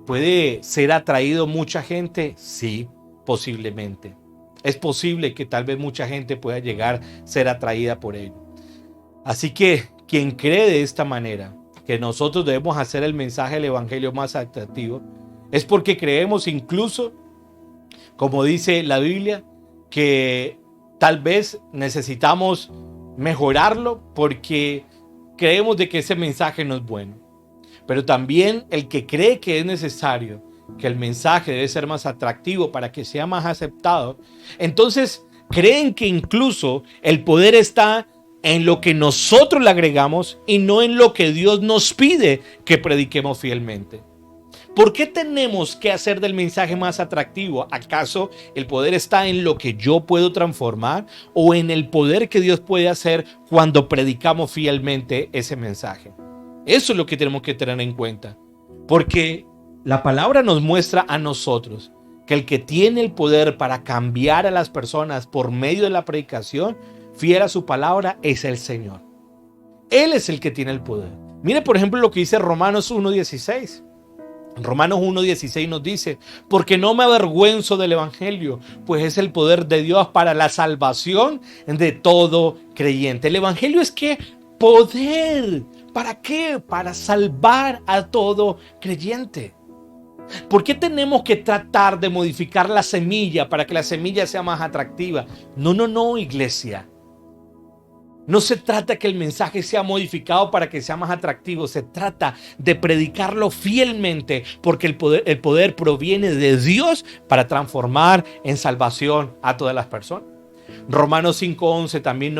¿Puede ser atraído mucha gente? Sí, posiblemente. Es posible que tal vez mucha gente pueda llegar a ser atraída por ello. Así que quien cree de esta manera, que nosotros debemos hacer el mensaje del evangelio más atractivo, es porque creemos incluso, como dice la Biblia, que tal vez necesitamos mejorarlo porque creemos de que ese mensaje no es bueno. Pero también el que cree que es necesario, que el mensaje debe ser más atractivo para que sea más aceptado, entonces creen que incluso el poder está en lo que nosotros le agregamos y no en lo que Dios nos pide que prediquemos fielmente. ¿Por qué tenemos que hacer del mensaje más atractivo? ¿Acaso el poder está en lo que yo puedo transformar o en el poder que Dios puede hacer cuando predicamos fielmente ese mensaje? Eso es lo que tenemos que tener en cuenta. Porque la palabra nos muestra a nosotros que el que tiene el poder para cambiar a las personas por medio de la predicación, fiel a su palabra, es el Señor. Él es el que tiene el poder. Mire, por ejemplo, lo que dice Romanos 1:16. Romanos 1:16 nos dice: porque no me avergüenzo del evangelio, pues es el poder de Dios para la salvación de todo creyente. El evangelio es ¿qué? Poder. ¿Para qué? Para salvar a todo creyente. ¿Por qué tenemos que tratar de modificar la semilla para que la semilla sea más atractiva? No, iglesia. No se trata que el mensaje sea modificado para que sea más atractivo. Se trata de predicarlo fielmente porque el poder proviene de Dios para transformar en salvación a todas las personas. Romanos 5:11 también,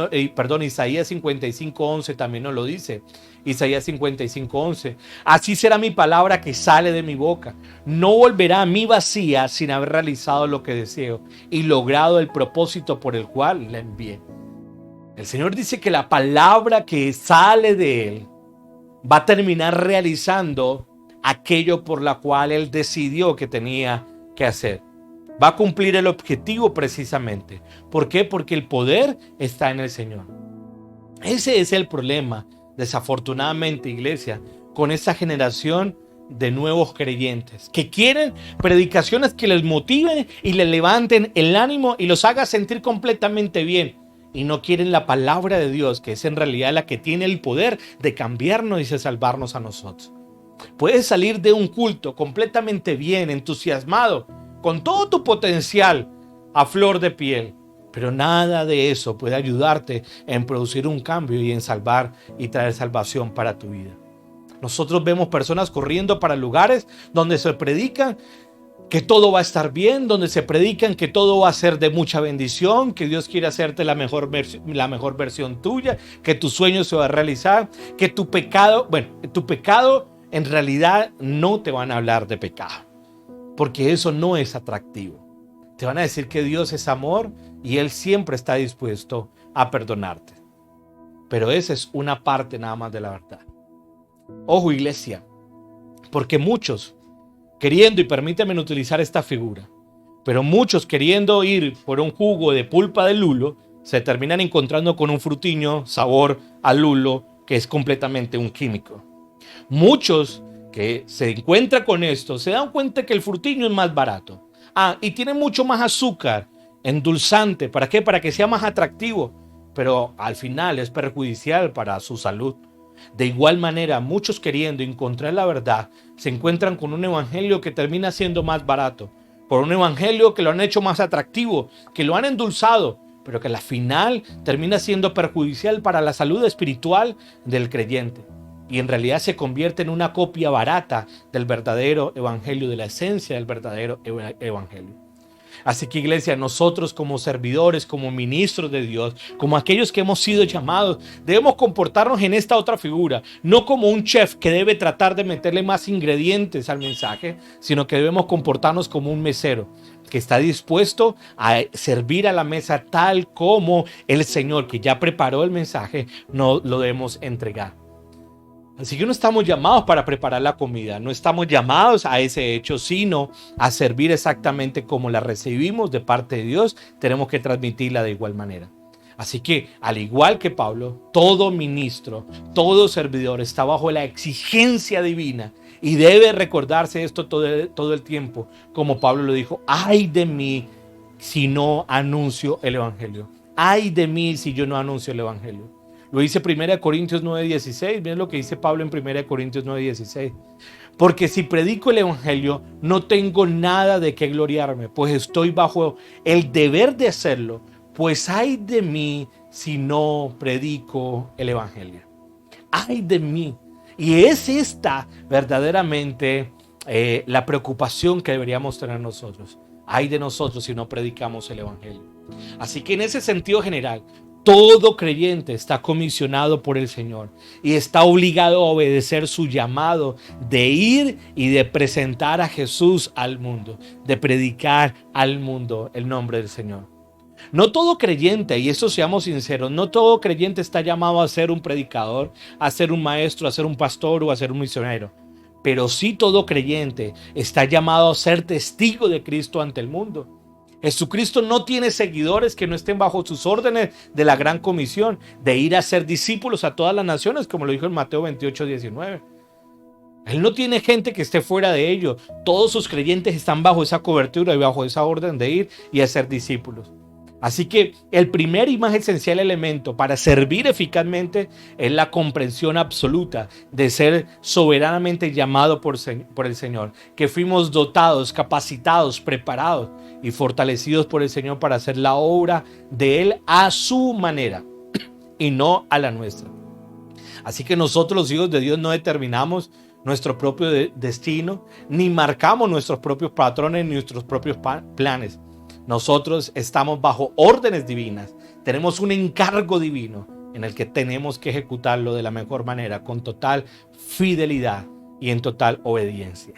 Isaías 55:11 también nos lo dice. Isaías 55:11. Así será mi palabra que sale de mi boca. No volverá a mí vacía sin haber realizado lo que deseo y logrado el propósito por el cual la envié. El Señor dice que la palabra que sale de Él va a terminar realizando aquello por la cual Él decidió que tenía que hacer. Va a cumplir el objetivo precisamente. ¿Por qué? Porque el poder está en el Señor. Ese es el problema, desafortunadamente, iglesia, con esta generación de nuevos creyentes que quieren predicaciones que les motiven y les levanten el ánimo y los haga sentir completamente bien. Y no quieren la palabra de Dios, que es en realidad la que tiene el poder de cambiarnos y de salvarnos a nosotros. Puedes salir de un culto completamente bien, entusiasmado, con todo tu potencial a flor de piel, pero nada de eso puede ayudarte en producir un cambio y en salvar y traer salvación para tu vida. Nosotros vemos personas corriendo para lugares donde se predican que todo va a estar bien, donde se predican que todo va a ser de mucha bendición, que Dios quiere hacerte la mejor versión tuya, que tu sueño se va a realizar, que tu pecado en realidad no te van a hablar de pecado, porque eso no es atractivo. Te van a decir que Dios es amor y Él siempre está dispuesto a perdonarte. Pero esa es una parte nada más de la verdad. Ojo, iglesia, porque muchos queriendo, y permíteme utilizar esta figura, pero muchos queriendo ir por un jugo de pulpa de lulo, se terminan encontrando con un frutiño sabor a lulo que es completamente un químico. Muchos que se encuentran con esto se dan cuenta que el frutiño es más barato. Y tiene mucho más azúcar, endulzante. ¿Para qué? Para que sea más atractivo, pero al final es perjudicial para su salud. De igual manera, muchos queriendo encontrar la verdad se encuentran con un evangelio que termina siendo más barato, por un evangelio que lo han hecho más atractivo, que lo han endulzado, pero que al final termina siendo perjudicial para la salud espiritual del creyente. Y en realidad se convierte en una copia barata del verdadero evangelio, de la esencia del verdadero evangelio. Así que, iglesia, nosotros como servidores, como ministros de Dios, como aquellos que hemos sido llamados, debemos comportarnos en esta otra figura, no como un chef que debe tratar de meterle más ingredientes al mensaje, sino que debemos comportarnos como un mesero que está dispuesto a servir a la mesa tal como el Señor, que ya preparó el mensaje, nos lo debemos entregar. Así que no estamos llamados para preparar la comida, no estamos llamados a ese hecho, sino a servir exactamente como la recibimos de parte de Dios. Tenemos que transmitirla de igual manera. Así que, al igual que Pablo, todo ministro, todo servidor está bajo la exigencia divina y debe recordarse esto todo el tiempo. Como Pablo lo dijo: ay de mí si no anuncio el evangelio. Ay de mí si yo no anuncio el evangelio. Lo dice 1 Corintios 9:16. Miren lo que dice Pablo en 1 Corintios 9:16. Porque si predico el evangelio, no tengo nada de qué gloriarme, pues estoy bajo el deber de hacerlo, pues ay de mí si no predico el evangelio. Ay de mí. Y es esta verdaderamente la preocupación que deberíamos tener nosotros. Ay de nosotros si no predicamos el evangelio. Así que en ese sentido general, todo creyente está comisionado por el Señor y está obligado a obedecer su llamado de ir y de presentar a Jesús al mundo, de predicar al mundo el nombre del Señor. No todo creyente, y eso seamos sinceros, no todo creyente está llamado a ser un predicador, a ser un maestro, a ser un pastor o a ser un misionero. Pero sí todo creyente está llamado a ser testigo de Cristo ante el mundo. Jesucristo no tiene seguidores que no estén bajo sus órdenes de la gran comisión de ir a ser discípulos a todas las naciones, como lo dijo en Mateo 28:19. Él no tiene gente que esté fuera de ello. Todos sus creyentes están bajo esa cobertura y bajo esa orden de ir y a ser discípulos. Así que el primer y más esencial elemento para servir eficazmente es la comprensión absoluta de ser soberanamente llamado por el Señor, que fuimos dotados, capacitados, preparados y fortalecidos por el Señor para hacer la obra de Él a su manera y no a la nuestra. Así que nosotros los hijos de Dios no determinamos nuestro propio destino, ni marcamos nuestros propios patrones, ni nuestros propios planes. Nosotros estamos bajo órdenes divinas, tenemos un encargo divino en el que tenemos que ejecutarlo de la mejor manera, con total fidelidad y en total obediencia.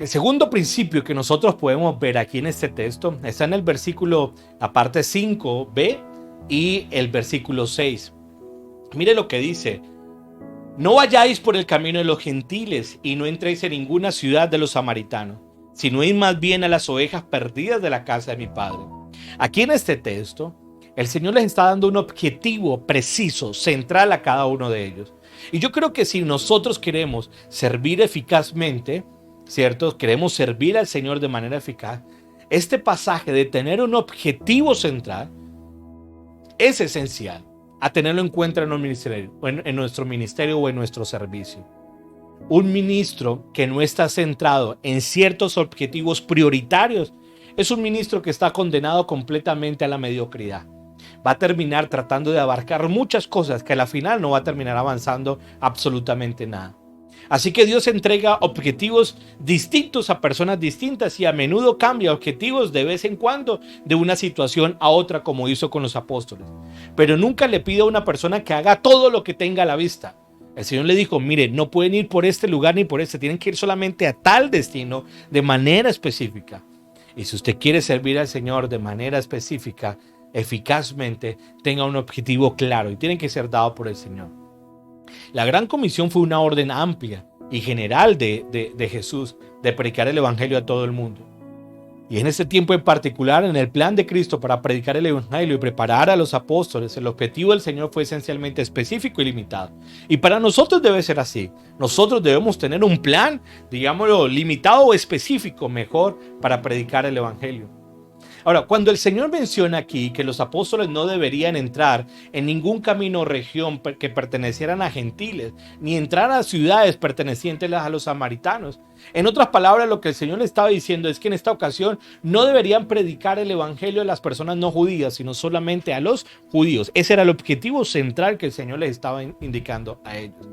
El segundo principio que nosotros podemos ver aquí en este texto está en el versículo, la parte 5b y el versículo 6. Mire lo que dice: no vayáis por el camino de los gentiles y no entréis en ninguna ciudad de los samaritanos, sino id más bien a las ovejas perdidas de la casa de mi Padre. Aquí en este texto, el Señor les está dando un objetivo preciso, central a cada uno de ellos. Y yo creo que si nosotros queremos servir eficazmente, ¿cierto? Queremos servir al Señor de manera eficaz, este pasaje de tener un objetivo central es esencial a tenerlo en cuenta en nuestro ministerio o en nuestro servicio. Un ministro que no está centrado en ciertos objetivos prioritarios es un ministro que está condenado completamente a la mediocridad. Va a terminar tratando de abarcar muchas cosas que a la final no va a terminar avanzando absolutamente nada. Así que Dios entrega objetivos distintos a personas distintas y a menudo cambia objetivos de vez en cuando de una situación a otra, como hizo con los apóstoles. Pero nunca le pide a una persona que haga todo lo que tenga a la vista. El Señor le dijo: mire, no pueden ir por este lugar ni por este, tienen que ir solamente a tal destino de manera específica. Y si usted quiere servir al Señor de manera específica, eficazmente, tenga un objetivo claro y tiene que ser dado por el Señor. La Gran Comisión fue una orden amplia y general de Jesús de predicar el evangelio a todo el mundo. Y en ese tiempo en particular, en el plan de Cristo para predicar el evangelio y preparar a los apóstoles, el objetivo del Señor fue esencialmente específico y limitado. Y para nosotros debe ser así. Nosotros debemos tener un plan, digámoslo, limitado o específico, mejor, para predicar el evangelio. Ahora, cuando el Señor menciona aquí que los apóstoles no deberían entrar en ningún camino o región que pertenecieran a gentiles, ni entrar a ciudades pertenecientes a los samaritanos, en otras palabras, lo que el Señor le estaba diciendo es que en esta ocasión no deberían predicar el evangelio a las personas no judías, sino solamente a los judíos. Ese era el objetivo central que el Señor les estaba indicando a ellos.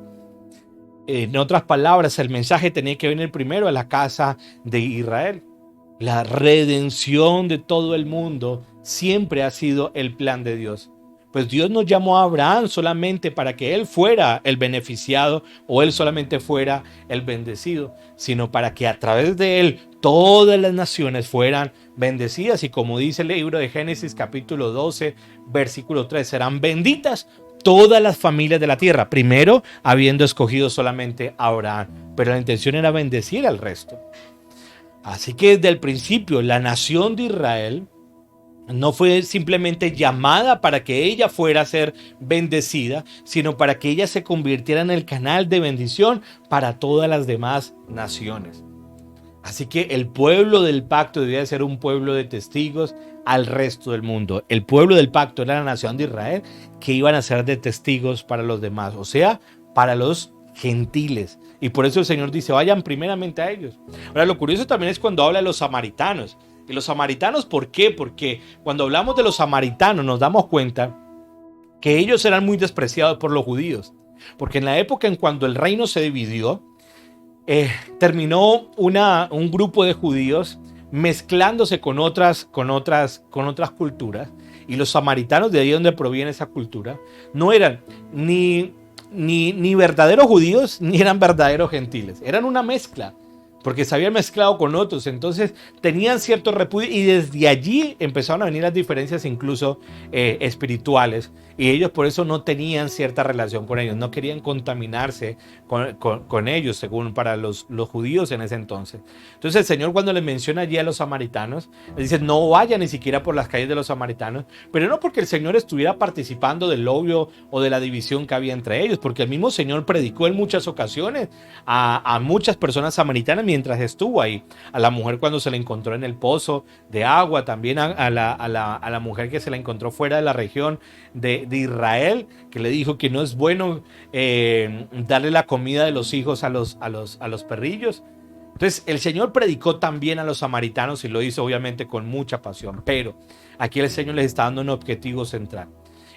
En otras palabras, el mensaje tenía que venir primero a la casa de Israel. La redención de todo el mundo siempre ha sido el plan de Dios. Pues Dios no llamó a Abraham solamente para que él fuera el beneficiado o él solamente fuera el bendecido, sino para que a través de él todas las naciones fueran bendecidas. Y como dice el libro de Génesis capítulo 12, versículo 3, serán benditas todas las familias de la tierra, primero habiendo escogido solamente a Abraham, pero la intención era bendecir al resto. Así que desde el principio la nación de Israel no fue simplemente llamada para que ella fuera a ser bendecida, sino para que ella se convirtiera en el canal de bendición para todas las demás naciones. Así que el pueblo del pacto debía ser un pueblo de testigos al resto del mundo. El pueblo del pacto era la nación de Israel, que iban a ser de testigos para los demás, o sea, para los gentiles. Y por eso el Señor dice, vayan primeramente a ellos. Ahora, lo curioso también es cuando habla de los samaritanos. Y los samaritanos, ¿por qué? Porque cuando hablamos de los samaritanos nos damos cuenta que ellos eran muy despreciados por los judíos. Porque en la época en cuando el reino se dividió, terminó un grupo de judíos mezclándose con otras culturas, y los samaritanos, de ahí donde proviene esa cultura, no eran ni verdaderos judíos ni eran verdaderos gentiles, eran una mezcla, porque se habían mezclado con otros, entonces tenían cierto repudio, y desde allí empezaron a venir las diferencias incluso espirituales, y ellos por eso no tenían cierta relación con ellos, no querían contaminarse con ellos, según para los judíos en ese entonces. Entonces el Señor, cuando les menciona allí a los samaritanos, les dice, no vayan ni siquiera por las calles de los samaritanos, pero no porque el Señor estuviera participando del odio o de la división que había entre ellos, porque el mismo Señor predicó en muchas ocasiones a muchas personas samaritanas mientras estuvo ahí. A la mujer cuando se la encontró en el pozo de agua, también a la mujer que se la encontró fuera de la región de Israel, que le dijo que no es bueno darle la comida de los hijos a los perrillos. Entonces el Señor predicó también a los samaritanos y lo hizo obviamente con mucha pasión, pero aquí el Señor les está dando un objetivo central.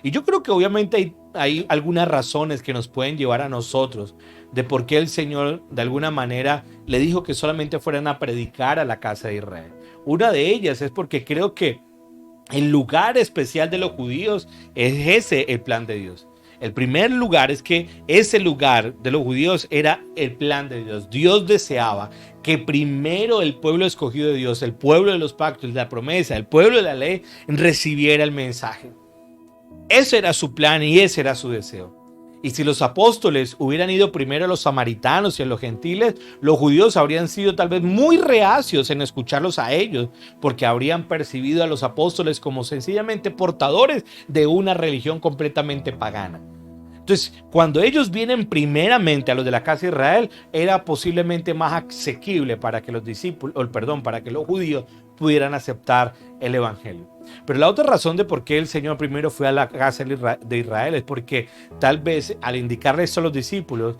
Y yo creo que obviamente hay algunas razones que nos pueden llevar a nosotros de por qué el Señor de alguna manera le dijo que solamente fueran a predicar a la casa de Israel. Una de ellas es porque creo que el lugar especial de los judíos es ese el plan de Dios. El primer lugar es que ese lugar de los judíos era el plan de Dios. Dios deseaba que primero el pueblo escogido de Dios, el pueblo de los pactos, de la promesa, el pueblo de la ley, recibiera el mensaje. Ese era su plan y ese era su deseo. Y si los apóstoles hubieran ido primero a los samaritanos y a los gentiles, los judíos habrían sido tal vez muy reacios en escucharlos a ellos, porque habrían percibido a los apóstoles como sencillamente portadores de una religión completamente pagana. Entonces, cuando ellos vienen primeramente a los de la casa de Israel, era posiblemente más asequible para que para que los judíos pudieran aceptar el evangelio. Pero la otra razón de por qué el Señor primero fue a la casa de Israel es porque tal vez al indicarle esto a los discípulos,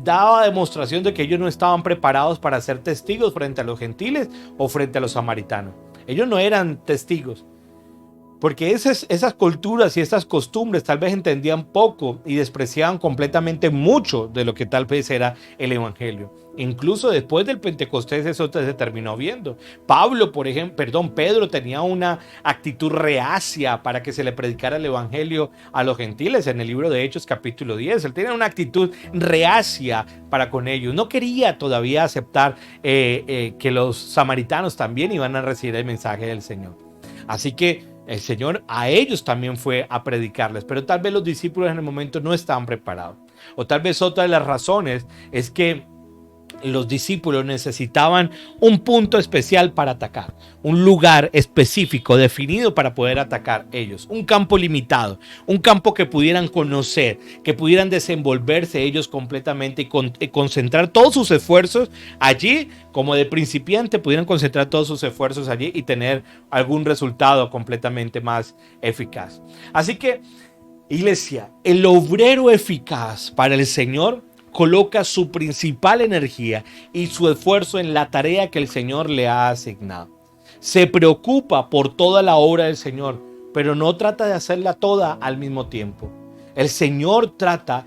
daba demostración de que ellos no estaban preparados para ser testigos frente a los gentiles o frente a los samaritanos. Ellos no eran testigos. Porque esas culturas y estas costumbres tal vez entendían poco y despreciaban completamente mucho de lo que tal vez era el evangelio. Incluso después del Pentecostés eso se terminó viendo. Pedro tenía una actitud reacia para que se le predicara el evangelio a los gentiles en el libro de Hechos capítulo 10. Él tenía una actitud reacia para con ellos. No quería todavía aceptar que los samaritanos también iban a recibir el mensaje del Señor. Así que el Señor a ellos también fue a predicarles, pero tal vez los discípulos en el momento no estaban preparados. O tal vez otra de las razones es que los discípulos necesitaban un punto especial para atacar, un lugar específico definido para poder atacar ellos, un campo limitado, un campo que pudieran conocer, que pudieran desenvolverse ellos completamente y concentrar todos sus esfuerzos allí, como de principiante pudieran concentrar todos sus esfuerzos allí y tener algún resultado completamente más eficaz. Así que, iglesia, el obrero eficaz para el Señor coloca su principal energía y su esfuerzo en la tarea que el Señor le ha asignado. Se preocupa por toda la obra del Señor, pero no trata de hacerla toda al mismo tiempo. El Señor trata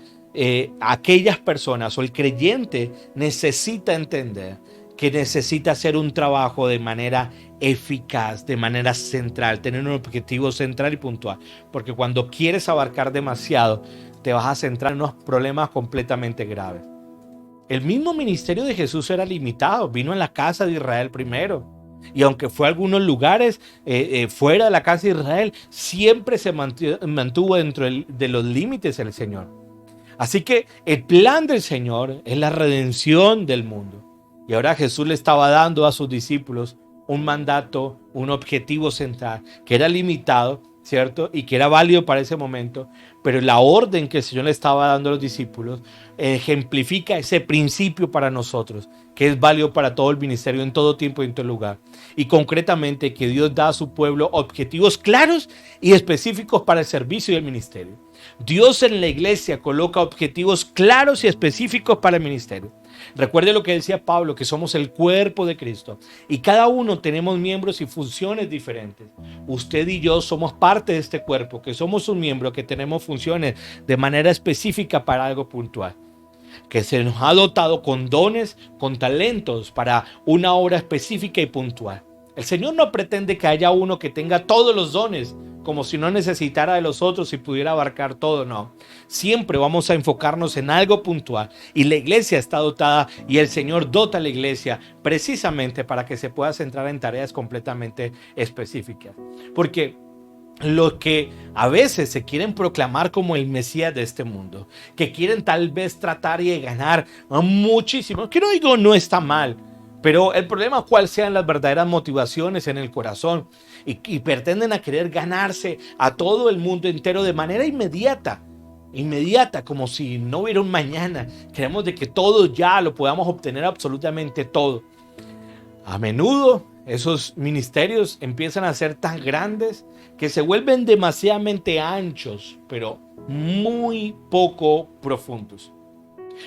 a aquellas personas, o el creyente necesita entender que necesita hacer un trabajo de manera eficaz, de manera central, tener un objetivo central y puntual. Porque cuando quieres abarcar demasiado, te vas a centrar en unos problemas completamente graves. El mismo ministerio de Jesús era limitado. Vino en la casa de Israel primero. Y aunque fue a algunos lugares fuera de la casa de Israel, siempre se mantuvo dentro de los límites del Señor. Así que el plan del Señor es la redención del mundo. Y ahora Jesús le estaba dando a sus discípulos un mandato, un objetivo central, que era limitado, ¿cierto? Y que era válido para ese momento, pero la orden que el Señor le estaba dando a los discípulos ejemplifica ese principio para nosotros, que es válido para todo el ministerio, en todo tiempo y en todo lugar. Y concretamente que Dios da a su pueblo objetivos claros y específicos para el servicio y el ministerio. Dios en la iglesia coloca objetivos claros y específicos para el ministerio. Recuerde lo que decía Pablo, que somos el cuerpo de Cristo y cada uno tenemos miembros y funciones diferentes. Usted y yo somos parte de este cuerpo, que somos un miembro, que tenemos funciones de manera específica para algo puntual, que se nos ha dotado con dones, con talentos para una obra específica y puntual. El Señor no pretende que haya uno que tenga todos los dones, como si no necesitara de los otros y pudiera abarcar todo, no. Siempre vamos a enfocarnos en algo puntual y la iglesia está dotada y el Señor dota a la iglesia precisamente para que se pueda centrar en tareas completamente específicas. Porque los que a veces se quieren proclamar como el Mesías de este mundo, que quieren tal vez tratar y ganar muchísimo, que no digo no está mal, pero el problema es cuál sean las verdaderas motivaciones en el corazón y pretenden a querer ganarse a todo el mundo entero de manera inmediata, como si no hubiera un mañana. Queremos de que todo ya lo podamos obtener, absolutamente todo. A menudo esos ministerios empiezan a ser tan grandes que se vuelven demasiadamente anchos, pero muy poco profundos.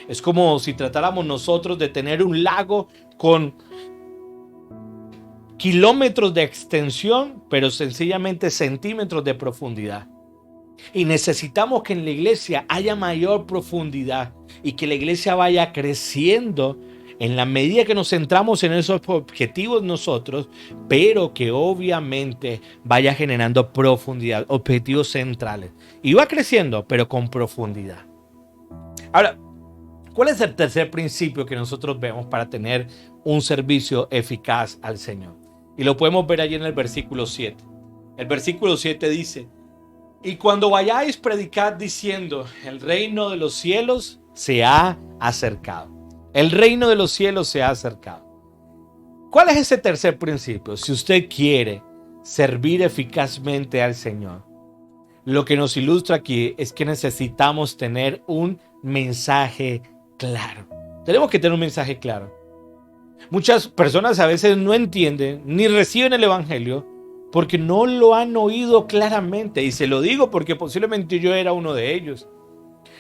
Es como si tratáramos nosotros de tener un lago con kilómetros de extensión, pero sencillamente centímetros de profundidad. Y necesitamos que en la iglesia haya mayor profundidad y que la iglesia vaya creciendo en la medida que nos centramos en esos objetivos nosotros, pero que obviamente vaya generando profundidad, objetivos centrales. Y va creciendo, pero con profundidad. Ahora, ¿cuál es el tercer principio que nosotros vemos para tener un servicio eficaz al Señor? Y lo podemos ver allí en el versículo 7. El versículo 7 dice: y cuando vayáis, predicad diciendo, el reino de los cielos se ha acercado. El reino de los cielos se ha acercado. ¿Cuál es ese tercer principio? Si usted quiere servir eficazmente al Señor, lo que nos ilustra aquí es que necesitamos tener un mensaje claro. Tenemos que tener un mensaje claro. Muchas personas a veces no entienden ni reciben el evangelio porque no lo han oído claramente. Y se lo digo porque posiblemente yo era uno de ellos.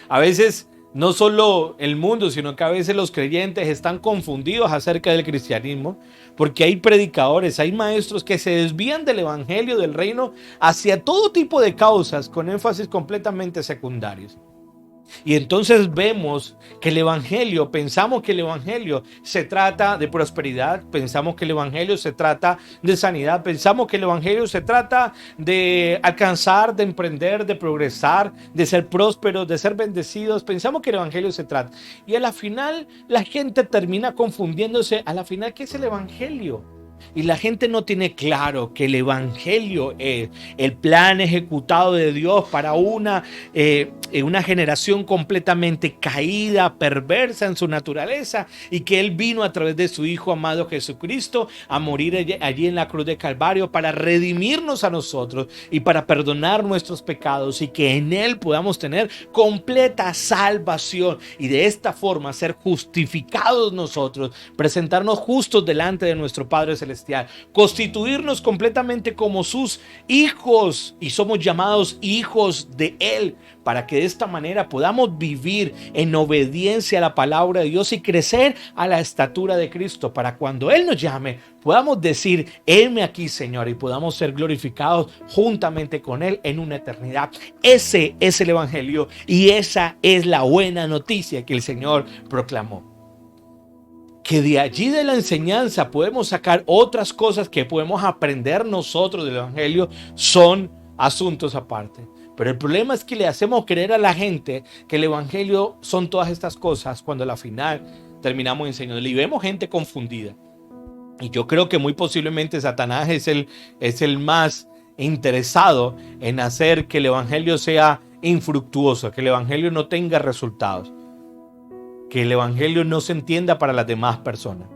A veces no solo el mundo, sino que a veces los creyentes están confundidos acerca del cristianismo porque hay predicadores, hay maestros que se desvían del evangelio, del reino, hacia todo tipo de causas con énfasis completamente secundarios. Y entonces vemos que el evangelio, pensamos que el evangelio se trata de prosperidad, pensamos que el evangelio se trata de sanidad, pensamos que el evangelio se trata de alcanzar, de emprender, de progresar, de ser prósperos, de ser bendecidos. Pensamos que el evangelio se trata. Y a la final la gente termina confundiéndose. A la final, ¿qué es el evangelio? Y la gente no tiene claro que el evangelio es el plan ejecutado de Dios para una generación completamente caída, perversa en su naturaleza, y que Él vino a través de su Hijo amado Jesucristo a morir allí en la cruz de Calvario para redimirnos a nosotros y para perdonar nuestros pecados, y que en Él podamos tener completa salvación y de esta forma ser justificados nosotros, presentarnos justos delante de nuestro Padre Celestial, constituirnos completamente como sus hijos, y somos llamados hijos de Él, para que de esta manera podamos vivir en obediencia a la palabra de Dios y crecer a la estatura de Cristo, para cuando Él nos llame podamos decir: heme aquí, Señor, y podamos ser glorificados juntamente con Él en una eternidad. Ese es el evangelio y esa es la buena noticia que el Señor proclamó. Que de allí, de la enseñanza, podemos sacar otras cosas que podemos aprender nosotros del evangelio, son asuntos aparte. Pero el problema es que le hacemos creer a la gente que el evangelio son todas estas cosas, cuando a la final terminamos enseñando. Y vemos gente confundida. Y yo creo que muy posiblemente Satanás es el más interesado en hacer que el evangelio sea infructuoso, que el evangelio no tenga resultados, que el evangelio no se entienda para las demás personas.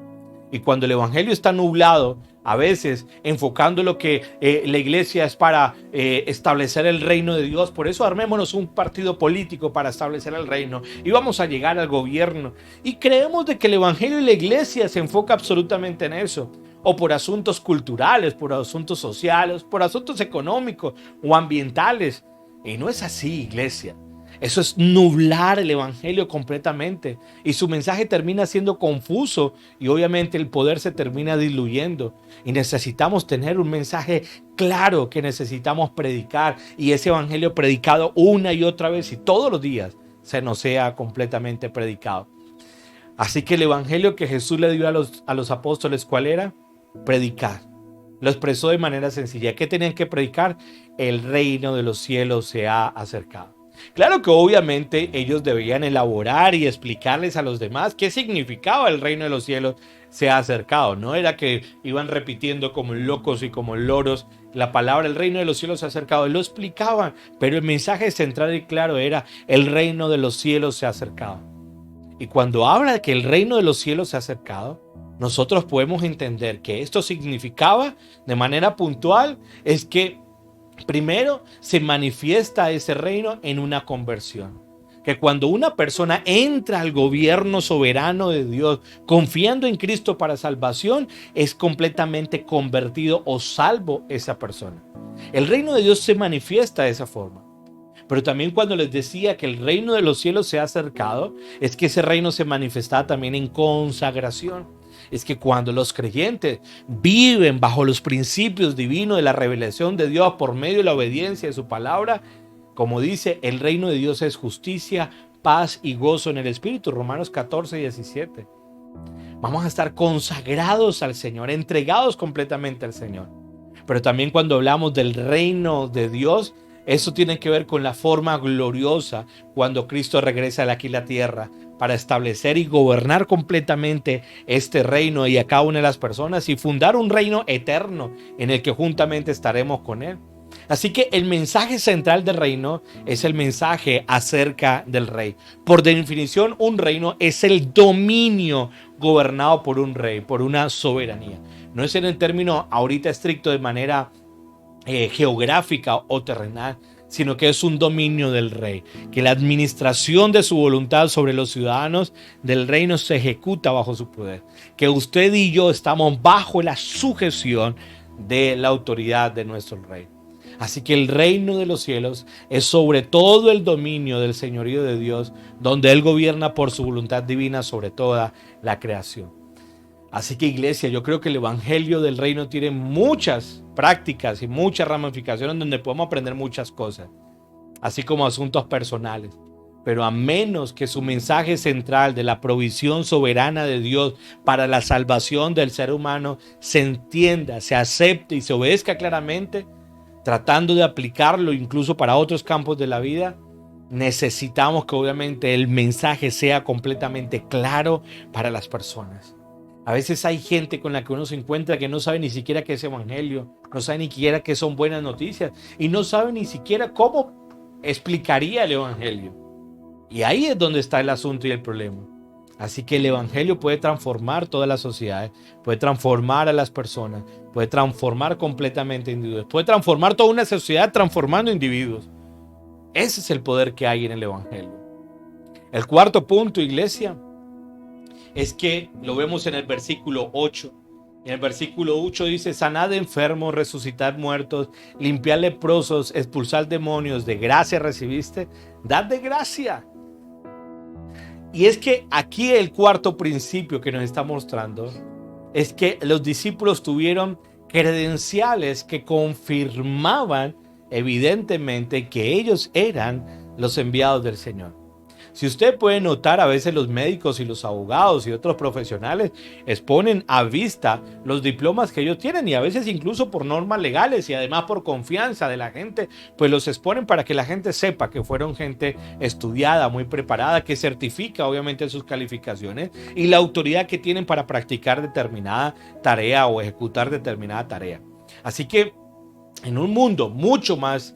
Y cuando el evangelio está nublado, a veces enfocando lo que la iglesia es para establecer el reino de Dios, por eso armémonos un partido político para establecer el reino y vamos a llegar al gobierno. Y creemos de que el evangelio y la iglesia se enfoca absolutamente en eso, o por asuntos culturales, por asuntos sociales, por asuntos económicos o ambientales. Y no es así, iglesia. Eso es nublar el evangelio completamente y su mensaje termina siendo confuso y obviamente el poder se termina diluyendo y necesitamos tener un mensaje claro que necesitamos predicar y ese evangelio predicado una y otra vez y todos los días se nos sea completamente predicado. Así que el evangelio que Jesús le dio a los apóstoles, ¿cuál era? Predicar. Lo expresó de manera sencilla. ¿Qué tenían que predicar? El reino de los cielos se ha acercado. Claro que obviamente ellos debían elaborar y explicarles a los demás qué significaba el reino de los cielos se ha acercado. No era que iban repitiendo como locos y como loros la palabra el reino de los cielos se ha acercado. Lo explicaban, pero el mensaje central y claro era el reino de los cielos se ha acercado. Y cuando habla de que el reino de los cielos se ha acercado, nosotros podemos entender que esto significaba de manera puntual es que primero se manifiesta ese reino en una conversión. Que cuando una persona entra al gobierno soberano de Dios, confiando en Cristo para salvación, es completamente convertido o salvo esa persona. El reino de Dios se manifiesta de esa forma. Pero también cuando les decía que el reino de los cielos se ha acercado, es que ese reino se manifestaba también en consagración. Es que cuando los creyentes viven bajo los principios divinos de la revelación de Dios por medio de la obediencia de su palabra, como dice, el reino de Dios es justicia, paz y gozo en el Espíritu, Romanos 14:17. Vamos a estar consagrados al Señor, entregados completamente al Señor. Pero también cuando hablamos del reino de Dios, eso tiene que ver con la forma gloriosa cuando Cristo regresa aquí a la tierra para establecer y gobernar completamente este reino y a cada una de las personas y fundar un reino eterno en el que juntamente estaremos con Él. Así que el mensaje central del reino es el mensaje acerca del rey. Por definición, un reino es el dominio gobernado por un rey, por una soberanía. No es en el término ahorita estricto de manera geográfica o terrenal, sino que es un dominio del rey, que la administración de su voluntad sobre los ciudadanos del reino se ejecuta bajo su poder, que usted y yo estamos bajo la sujeción de la autoridad de nuestro rey. Así que el reino de los cielos es sobre todo el dominio del señorío de Dios, donde Él gobierna por su voluntad divina sobre toda la creación. Así que iglesia, yo creo que el evangelio del reino tiene muchas prácticas y muchas ramificaciones donde podemos aprender muchas cosas, así como asuntos personales. Pero a menos que su mensaje central de la provisión soberana de Dios para la salvación del ser humano se entienda, se acepte y se obedezca claramente, tratando de aplicarlo incluso para otros campos de la vida, necesitamos que obviamente el mensaje sea completamente claro para las personas. A veces hay gente con la que uno se encuentra que no sabe ni siquiera qué es evangelio, no sabe ni siquiera qué son buenas noticias y no sabe ni siquiera cómo explicaría el evangelio. Y ahí es donde está el asunto y el problema. Así que el evangelio puede transformar todas las sociedades, puede transformar a las personas, puede transformar completamente individuos, puede transformar toda una sociedad transformando individuos. Ese es el poder que hay en el evangelio. El cuarto punto, iglesia, es que lo vemos en el versículo 8. En el versículo 8 dice: sanad enfermos, resucitad muertos, limpiad leprosos, expulsad demonios, de gracia recibiste, dad de gracia. Y es que aquí el cuarto principio que nos está mostrando es que los discípulos tuvieron credenciales que confirmaban evidentemente que ellos eran los enviados del Señor. Si usted puede notar, a veces los médicos y los abogados y otros profesionales exponen a vista los diplomas que ellos tienen y a veces incluso por normas legales y además por confianza de la gente, pues los exponen para que la gente sepa que fueron gente estudiada, muy preparada, que certifica obviamente sus calificaciones y la autoridad que tienen para practicar determinada tarea o ejecutar determinada tarea. Así que en un mundo mucho más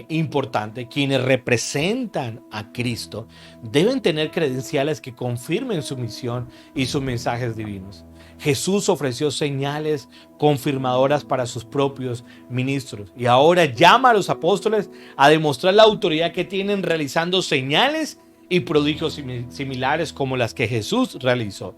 importante, quienes representan a Cristo deben tener credenciales que confirmen su misión y sus mensajes divinos. Jesús ofreció señales confirmadoras para sus propios ministros y ahora llama a los apóstoles a demostrar la autoridad que tienen realizando señales y prodigios similares como las que Jesús realizó.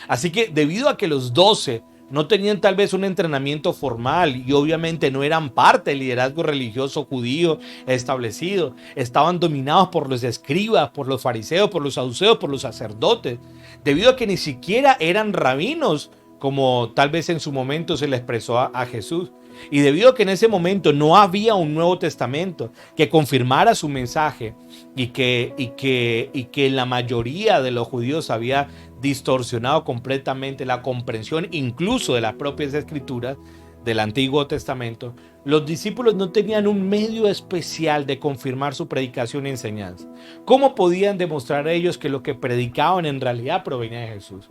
Así que debido a que los 12 no tenían tal vez un entrenamiento formal y obviamente no eran parte del liderazgo religioso judío establecido, estaban dominados por los escribas, por los fariseos, por los saduceos, por los sacerdotes, debido a que ni siquiera eran rabinos, como tal vez en su momento se le expresó a Jesús. Y debido a que en ese momento no había un Nuevo Testamento que confirmara su mensaje y que la mayoría de los judíos había distorsionado completamente la comprensión incluso de las propias escrituras del Antiguo Testamento, los discípulos no tenían un medio especial de confirmar su predicación y enseñanza. ¿Cómo podían demostrar ellos que lo que predicaban en realidad provenía de Jesús?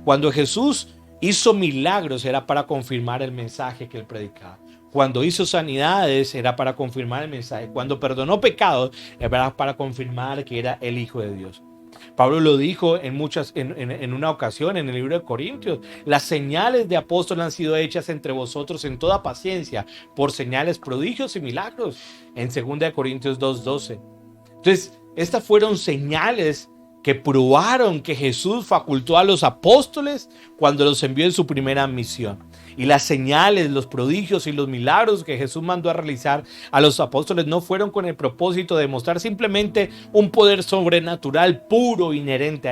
Cuando Jesús hizo milagros era para confirmar el mensaje que él predicaba. Cuando hizo sanidades era para confirmar el mensaje. Cuando perdonó pecados era para confirmar que era el Hijo de Dios. Pablo lo dijo en una ocasión en el libro de Corintios: las señales de apóstol han sido hechas entre vosotros en toda paciencia por señales, prodigios y milagros, en 2 Corintios 2:12. Entonces, estas fueron señales que probaron que Jesús facultó a los apóstoles cuando los envió en su primera misión. Y las señales, los prodigios y los milagros que Jesús mandó a realizar a los apóstoles no fueron con el propósito de mostrar simplemente un poder sobrenatural puro inherente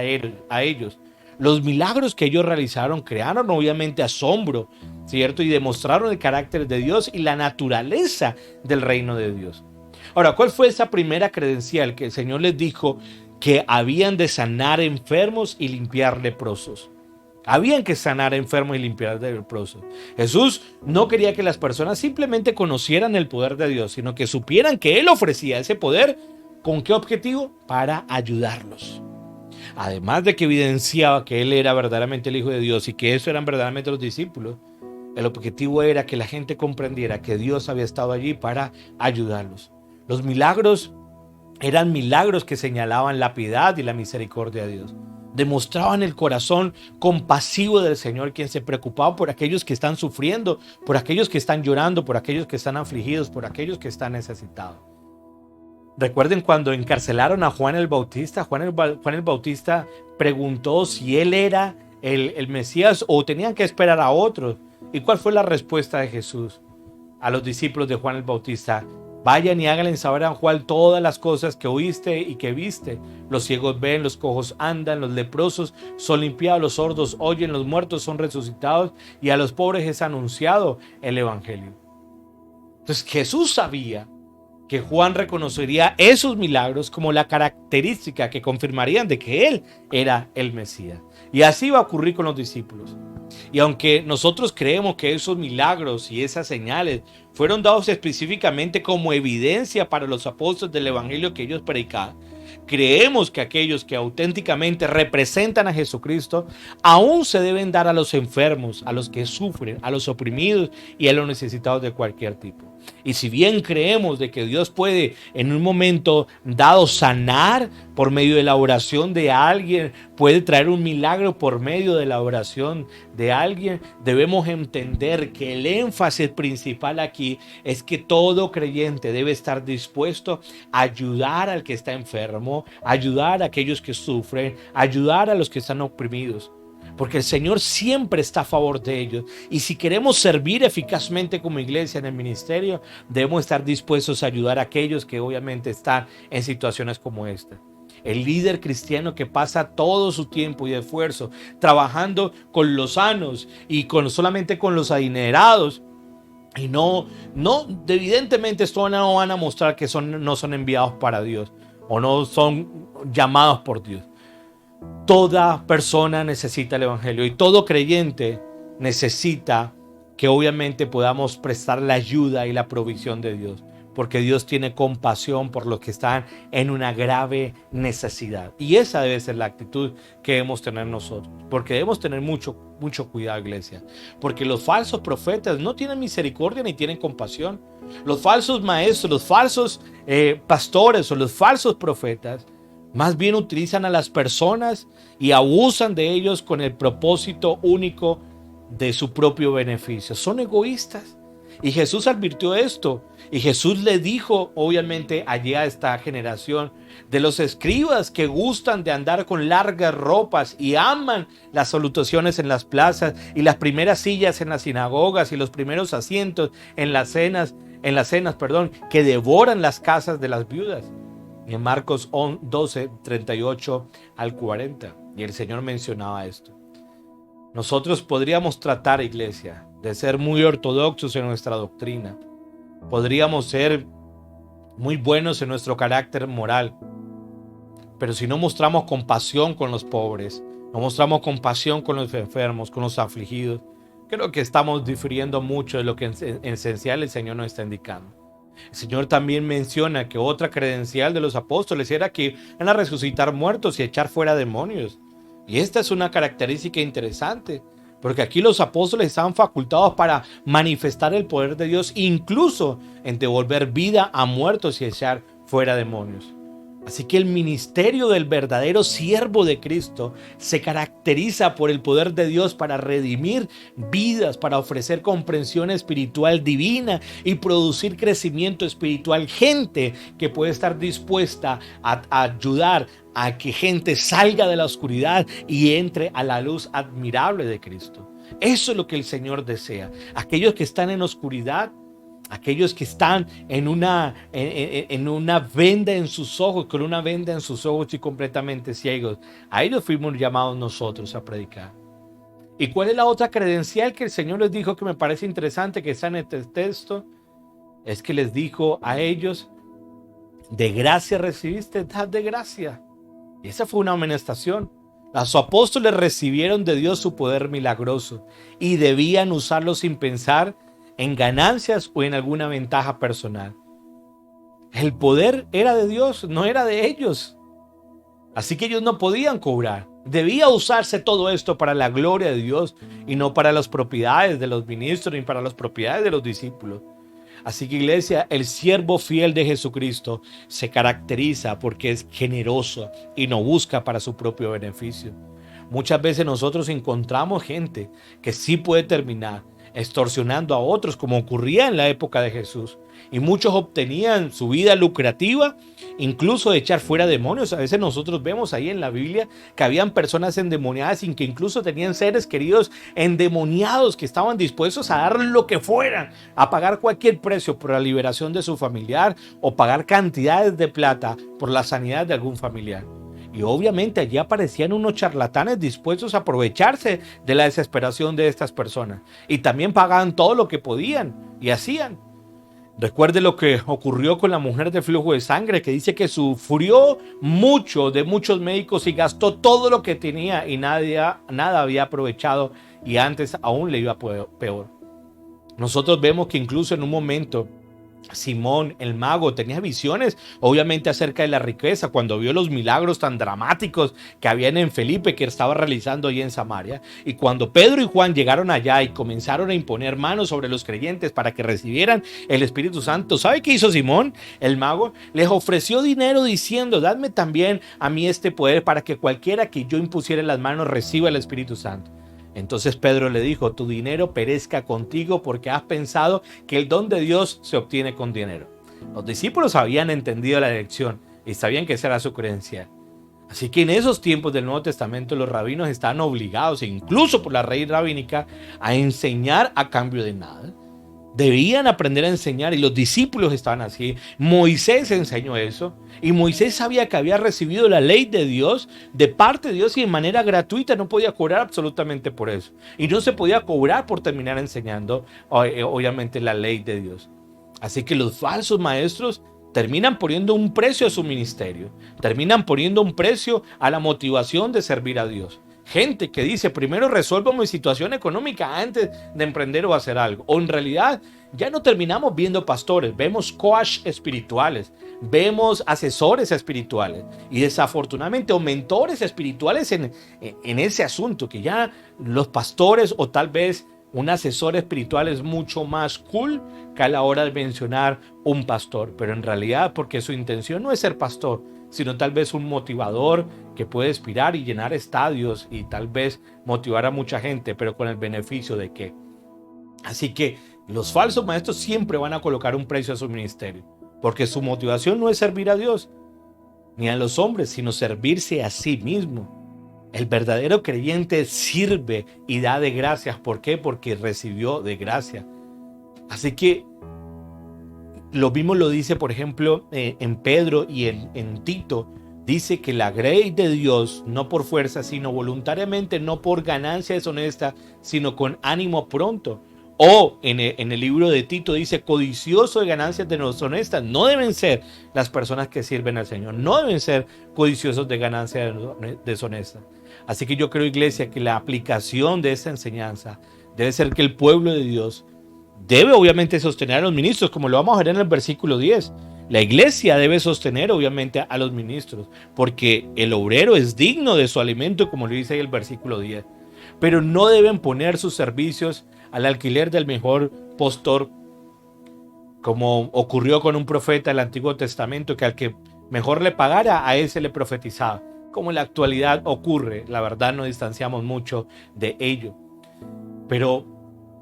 a ellos. Los milagros que ellos realizaron crearon obviamente asombro, ¿cierto? Y demostraron el carácter de Dios y la naturaleza del reino de Dios. Ahora, ¿cuál fue esa primera credencial que el Señor les dijo? Que habían de sanar enfermos y limpiar leprosos. Habían que sanar enfermos y limpiar leprosos. Jesús no quería que las personas simplemente conocieran el poder de Dios, sino que supieran que Él ofrecía ese poder. ¿Con qué objetivo? Para ayudarlos. Además de que evidenciaba que Él era verdaderamente el Hijo de Dios y que eso eran verdaderamente los discípulos, el objetivo era que la gente comprendiera que Dios había estado allí para ayudarlos. Los milagros eran milagros que señalaban la piedad y la misericordia de Dios. Demostraban el corazón compasivo del Señor, quien se preocupaba por aquellos que están sufriendo, por aquellos que están llorando, por aquellos que están afligidos, por aquellos que están necesitados. Recuerden cuando encarcelaron a Juan el Bautista. Juan el Bautista preguntó si él era el Mesías o tenían que esperar a otros. ¿Y cuál fue la respuesta de Jesús a los discípulos de Juan el Bautista? Vayan y háganle saber a Juan todas las cosas que oíste y que viste. Los ciegos ven, los cojos andan, los leprosos son limpiados, los sordos oyen, los muertos son resucitados y a los pobres es anunciado el evangelio. Entonces Jesús sabía que Juan reconocería esos milagros como la característica que confirmarían de que él era el Mesías. Y así va a ocurrir con los discípulos. Y aunque nosotros creemos que esos milagros y esas señales fueron dados específicamente como evidencia para los apóstoles del evangelio que ellos predicaban, creemos que aquellos que auténticamente representan a Jesucristo aún se deben dar a los enfermos, a los que sufren, a los oprimidos y a los necesitados de cualquier tipo. Y si bien creemos de que Dios puede en un momento dado sanar por medio de la oración de alguien, puede traer un milagro por medio de la oración de alguien, debemos entender que el énfasis principal aquí es que todo creyente debe estar dispuesto a ayudar al que está enfermo, ayudar a aquellos que sufren, ayudar a los que están oprimidos. Porque el Señor siempre está a favor de ellos. Y si queremos servir eficazmente como iglesia en el ministerio, debemos estar dispuestos a ayudar a aquellos que obviamente están en situaciones como esta. El líder cristiano que pasa todo su tiempo y esfuerzo trabajando con los sanos y solamente con los adinerados, y no evidentemente esto no van a mostrar que no son enviados para Dios o no son llamados por Dios. Toda persona necesita el evangelio y todo creyente necesita que obviamente podamos prestar la ayuda y la provisión de Dios. porque Dios tiene compasión por los que están en una grave necesidad. Y esa debe ser la actitud que debemos tener nosotros, porque debemos tener mucho cuidado, iglesia, porque los falsos profetas no tienen misericordia ni tienen compasión. Los falsos maestros, los falsos pastores o los falsos profetas más bien utilizan a las personas y abusan de ellos con el propósito único de su propio beneficio. Son egoístas. Y Jesús advirtió esto. Y Jesús le dijo, obviamente, allí a esta generación de los escribas que gustan de andar con largas ropas y aman las salutaciones en las plazas y las primeras sillas en las sinagogas y los primeros asientos en las cenas, que devoran las casas de las viudas. En Marcos 12, 38 al 40. Y el Señor mencionaba esto. Nosotros podríamos tratar, iglesia, de ser muy ortodoxos en nuestra doctrina. Podríamos ser muy buenos en nuestro carácter moral. Pero si no mostramos compasión con los pobres, no mostramos compasión con los enfermos, con los afligidos, creo que estamos difiriendo mucho de lo que en esencial el Señor nos está indicando. El Señor también menciona que otra credencial de los apóstoles era que iban a resucitar muertos y echar fuera demonios. Y esta es una característica interesante, porque aquí los apóstoles estaban facultados para manifestar el poder de Dios, incluso en devolver vida a muertos y echar fuera demonios. Así que el ministerio del verdadero siervo de Cristo se caracteriza por el poder de Dios para redimir vidas, para ofrecer comprensión espiritual divina y producir crecimiento espiritual. Gente que puede estar dispuesta a ayudar a que gente salga de la oscuridad y entre a la luz admirable de Cristo. Eso es lo que el Señor desea. Aquellos que están en oscuridad, aquellos que están en una venda en sus ojos, con una venda en sus ojos y completamente ciegos, a ellos fuimos llamados nosotros a predicar. ¿Y cuál es la otra credencial que el Señor les dijo que me parece interesante que está en este texto? Es que les dijo a ellos, de gracia recibiste, dad de gracia. Y esa fue una amonestación. Los apóstoles recibieron de Dios su poder milagroso y debían usarlo sin pensar en ganancias o en alguna ventaja personal. El poder era de Dios, no era de ellos. Así que ellos no podían cobrar. Debía usarse todo esto para la gloria de Dios y no para las propiedades de los ministros ni para las propiedades de los discípulos. Así que, iglesia, el siervo fiel de Jesucristo se caracteriza porque es generoso y no busca para su propio beneficio. Muchas veces nosotros encontramos gente que sí puede terminar extorsionando a otros, como ocurría en la época de Jesús. Y muchos obtenían su vida lucrativa, incluso de echar fuera demonios. A veces nosotros vemos ahí en la Biblia que habían personas endemoniadas y que incluso tenían seres queridos endemoniados que estaban dispuestos a dar lo que fueran, a pagar cualquier precio por la liberación de su familiar o pagar cantidades de plata por la sanidad de algún familiar. Y obviamente allí aparecían unos charlatanes dispuestos a aprovecharse de la desesperación de estas personas. Y también pagaban todo lo que podían y hacían. Recuerde lo que ocurrió con la mujer de flujo de sangre, que dice que sufrió mucho de muchos médicos y gastó todo lo que tenía y nada había aprovechado y antes aún le iba peor. Nosotros vemos que incluso en un momento Simón, el mago, tenía visiones, obviamente, acerca de la riqueza cuando vio los milagros tan dramáticos que habían en Felipe, que estaba realizando allí en Samaria. Y cuando Pedro y Juan llegaron allá y comenzaron a imponer manos sobre los creyentes para que recibieran el Espíritu Santo, ¿sabe qué hizo Simón, el mago? Les ofreció dinero diciendo, dadme también a mí este poder para que cualquiera que yo impusiera en las manos reciba el Espíritu Santo. Entonces Pedro le dijo, tu dinero perezca contigo porque has pensado que el don de Dios se obtiene con dinero. Los discípulos habían entendido la lección y sabían que esa era su creencia. Así que en esos tiempos del Nuevo Testamento los rabinos estaban obligados, incluso por la ley rabínica, a enseñar a cambio de nada. Debían aprender a enseñar y los discípulos estaban así. Moisés enseñó eso y Moisés sabía que había recibido la ley de Dios, de parte de Dios, y de manera gratuita, no podía cobrar absolutamente por eso. Y no se podía cobrar por terminar enseñando, obviamente, la ley de Dios. Así que los falsos maestros terminan poniendo un precio a su ministerio, terminan poniendo un precio a la motivación de servir a Dios. Gente que dice, primero resuelvo mi situación económica antes de emprender o hacer algo. O en realidad ya no terminamos viendo pastores, vemos coach espirituales, vemos asesores espirituales y desafortunadamente o mentores espirituales en ese asunto, que ya los pastores o tal vez un asesor espiritual es mucho más cool que a la hora de mencionar un pastor, pero en realidad porque su intención no es ser pastor, sino tal vez un motivador que puede inspirar y llenar estadios y tal vez motivar a mucha gente, pero con el beneficio de qué. Así que los falsos maestros siempre van a colocar un precio a su ministerio, porque su motivación no es servir a Dios ni a los hombres, sino servirse a sí mismo. El verdadero creyente sirve y da de gracias. ¿Por qué? Porque recibió de gracia. Así que lo mismo lo dice, por ejemplo, en Pedro y en Tito. Dice que la gracia de Dios, no por fuerza, sino voluntariamente, no por ganancia deshonesta, sino con ánimo pronto. O en el libro de Tito dice, codicioso de ganancias deshonestas. No deben ser las personas que sirven al Señor. No deben ser codiciosos de ganancias deshonestas. Así que yo creo, iglesia, que la aplicación de esta enseñanza debe ser que el pueblo de Dios debe obviamente sostener a los ministros, como lo vamos a ver en el versículo 10. La iglesia debe sostener obviamente a los ministros, porque el obrero es digno de su alimento, como lo dice ahí el versículo 10. Pero no deben poner sus servicios al alquiler del mejor postor, como ocurrió con un profeta del Antiguo Testamento, que al que mejor le pagara, a ese le profetizaba. Como en la actualidad ocurre, la verdad nos distanciamos mucho de ello. Pero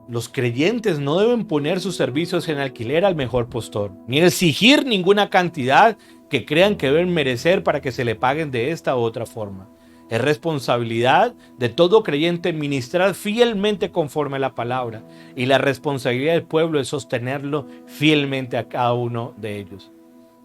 los creyentes no deben poner sus servicios en alquiler al mejor postor, ni exigir ninguna cantidad que crean que deben merecer para que se le paguen de esta u otra forma. Es responsabilidad de todo creyente ministrar fielmente conforme a la palabra, y la responsabilidad del pueblo es sostenerlo fielmente a cada uno de ellos.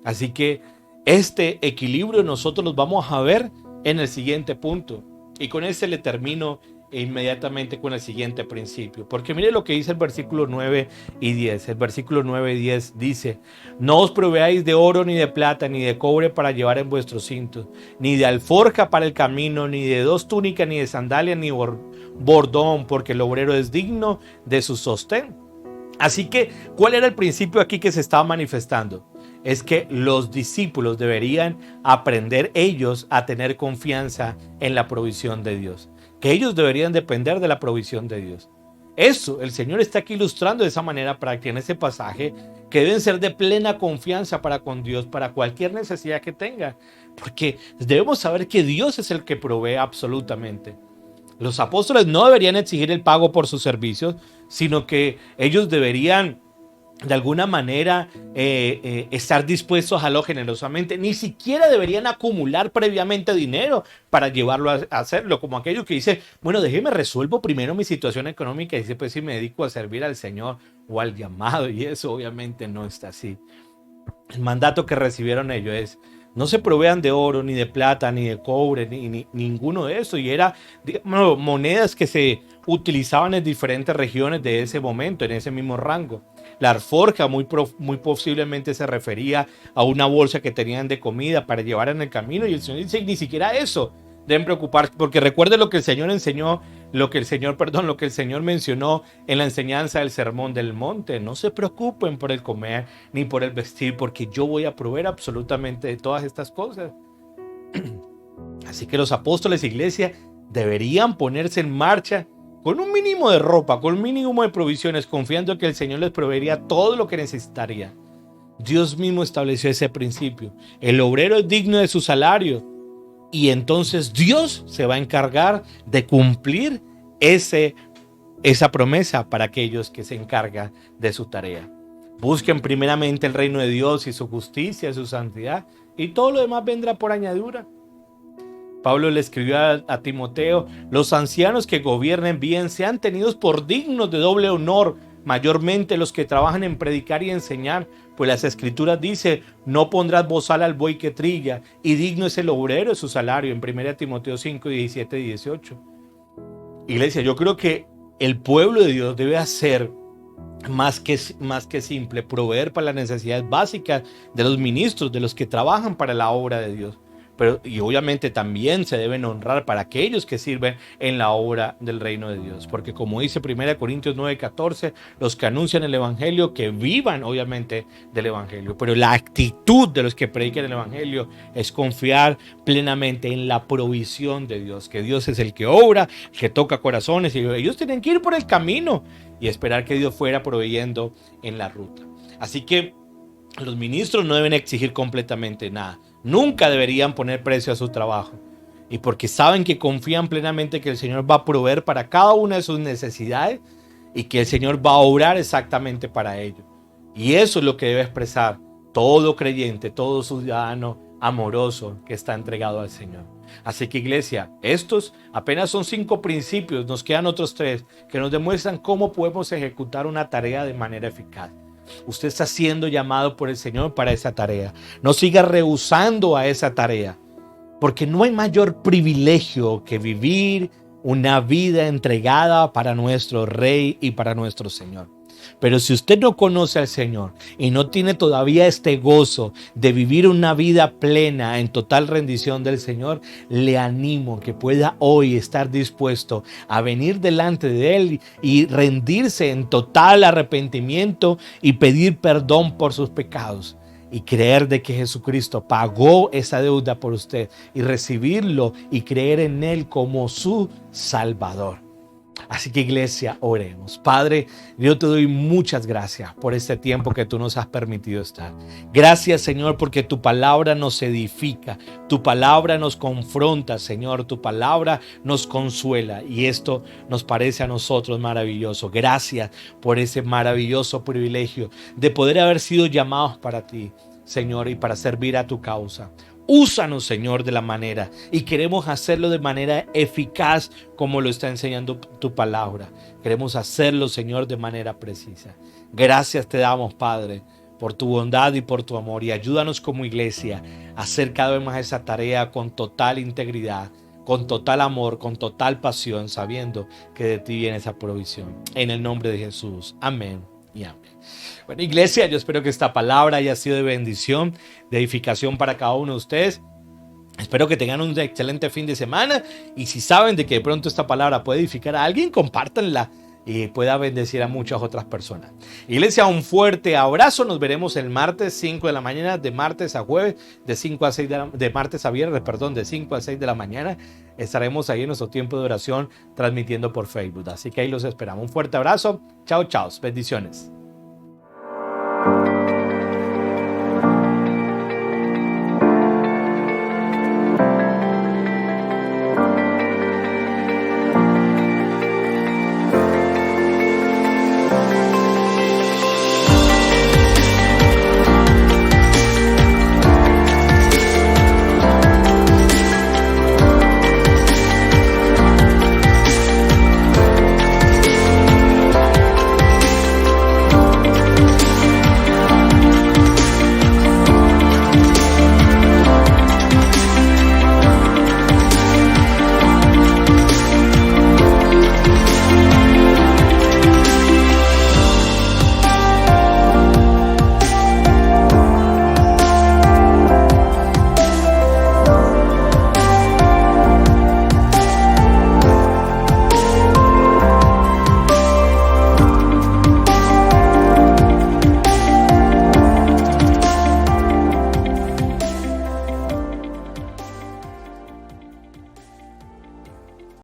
Así que este equilibrio nosotros los vamos a ver en el siguiente punto, y con este le termino inmediatamente con el siguiente principio, porque mire lo que dice el versículo 9 y 10. El versículo 9 y 10 dice: no os proveáis de oro, ni de plata, ni de cobre para llevar en vuestros cintos, ni de alforja para el camino, ni de dos túnicas, ni de sandalias, ni bordón, porque el obrero es digno de su sostén. Así que, ¿cuál era el principio aquí que se estaba manifestando? Es que los discípulos deberían aprender ellos a tener confianza en la provisión de Dios, que ellos deberían depender de la provisión de Dios. Eso, el Señor está aquí ilustrando de esa manera práctica en ese pasaje, que deben ser de plena confianza para con Dios, para cualquier necesidad que tenga, porque debemos saber que Dios es el que provee absolutamente. Los apóstoles no deberían exigir el pago por sus servicios, sino que ellos deberían de alguna manera estar dispuestos a lo generosamente. Ni siquiera deberían acumular previamente dinero para llevarlo a hacerlo, como aquellos que dicen, bueno, déjeme resuelvo primero mi situación económica y después si me dedico a servir al Señor o al llamado, y eso obviamente no está así. El mandato que recibieron ellos es: no se provean de oro, ni de plata, ni de cobre, ni ninguno de eso. Y era, digamos, monedas que se utilizaban en diferentes regiones de ese momento, en ese mismo rango. La alforja muy posiblemente se refería a una bolsa que tenían de comida para llevar en el camino. Y el Señor dice, ni siquiera eso deben preocuparse, porque recuerde lo que el Señor enseñó, lo que el Señor mencionó en la enseñanza del Sermón del Monte. No se preocupen por el comer ni por el vestir, porque yo voy a proveer absolutamente de todas estas cosas. Así que los apóstoles, iglesia, deberían ponerse en marcha con un mínimo de ropa, con un mínimo de provisiones, confiando en que el Señor les proveería todo lo que necesitaría. Dios mismo estableció ese principio. El obrero es digno de su salario, y entonces Dios se va a encargar de cumplir esa promesa para aquellos que se encargan de su tarea. Busquen primeramente el reino de Dios y su justicia, su santidad, y todo lo demás vendrá por añadidura. Pablo le escribió a Timoteo: los ancianos que gobiernen bien sean tenidos por dignos de doble honor, mayormente los que trabajan en predicar y enseñar, pues las escrituras dicen: no pondrás bozal al buey que trilla, y digno es el obrero de su salario, en 1 Timoteo 5, 17 y 18. Iglesia, yo creo que el pueblo de Dios debe hacer más que simple proveer para las necesidades básicas de los ministros, de los que trabajan para la obra de Dios. pero y obviamente también se deben honrar para aquellos que sirven en la obra del reino de Dios, porque como dice 1 Corintios 9:14, los que anuncian el evangelio, que vivan obviamente del evangelio, pero la actitud de los que predican el evangelio es confiar plenamente en la provisión de Dios, que Dios es el que obra, que toca corazones, y ellos tienen que ir por el camino y esperar que Dios fuera proveyendo en la ruta. Así que los ministros no deben exigir completamente nada. Nunca deberían poner precio a su trabajo. Y porque saben que confían plenamente que el Señor va a proveer para cada una de sus necesidades y que el Señor va a obrar exactamente para ello. Y eso es lo que debe expresar todo creyente, todo ciudadano amoroso que está entregado al Señor. Así que, iglesia, estos apenas son 5 principios, nos quedan otros 3 que nos demuestran cómo podemos ejecutar una tarea de manera eficaz. Usted está siendo llamado por el Señor para esa tarea. No siga rehusando a esa tarea, porque no hay mayor privilegio que vivir una vida entregada para nuestro Rey y para nuestro Señor. Pero si usted no conoce al Señor y no tiene todavía este gozo de vivir una vida plena en total rendición del Señor, le animo que pueda hoy estar dispuesto a venir delante de Él y rendirse en total arrepentimiento y pedir perdón por sus pecados. Y creer de que Jesucristo pagó esa deuda por usted y recibirlo y creer en Él como su Salvador. Así que, iglesia, oremos. Padre, yo te doy muchas gracias por este tiempo que tú nos has permitido estar. Gracias, Señor, porque tu palabra nos edifica, tu palabra nos confronta, Señor, tu palabra nos consuela, y esto nos parece a nosotros maravilloso. Gracias por ese maravilloso privilegio de poder haber sido llamados para ti, Señor, y para servir a tu causa. Úsanos, Señor, de la manera, y queremos hacerlo de manera eficaz como lo está enseñando tu palabra. Queremos hacerlo, Señor, de manera precisa. Gracias te damos, Padre, por tu bondad y por tu amor, y ayúdanos como iglesia a hacer cada vez más esa tarea con total integridad, con total amor, con total pasión, sabiendo que de ti viene esa provisión. En el nombre de Jesús. Amén y amén. Bueno, iglesia, yo espero que esta palabra haya sido de bendición, de edificación para cada uno de ustedes. Espero que tengan un excelente fin de semana, y si saben de que de pronto esta palabra puede edificar a alguien, compártanla y pueda bendecir a muchas otras personas. Iglesia, un fuerte abrazo. Nos veremos el martes 5 de la mañana, de martes a jueves, de 5 a 6 de martes a viernes, de 5 a 6 de la mañana. Estaremos ahí en nuestro tiempo de oración transmitiendo por Facebook. Así que ahí los esperamos. Un fuerte abrazo. Chao, chao. Bendiciones.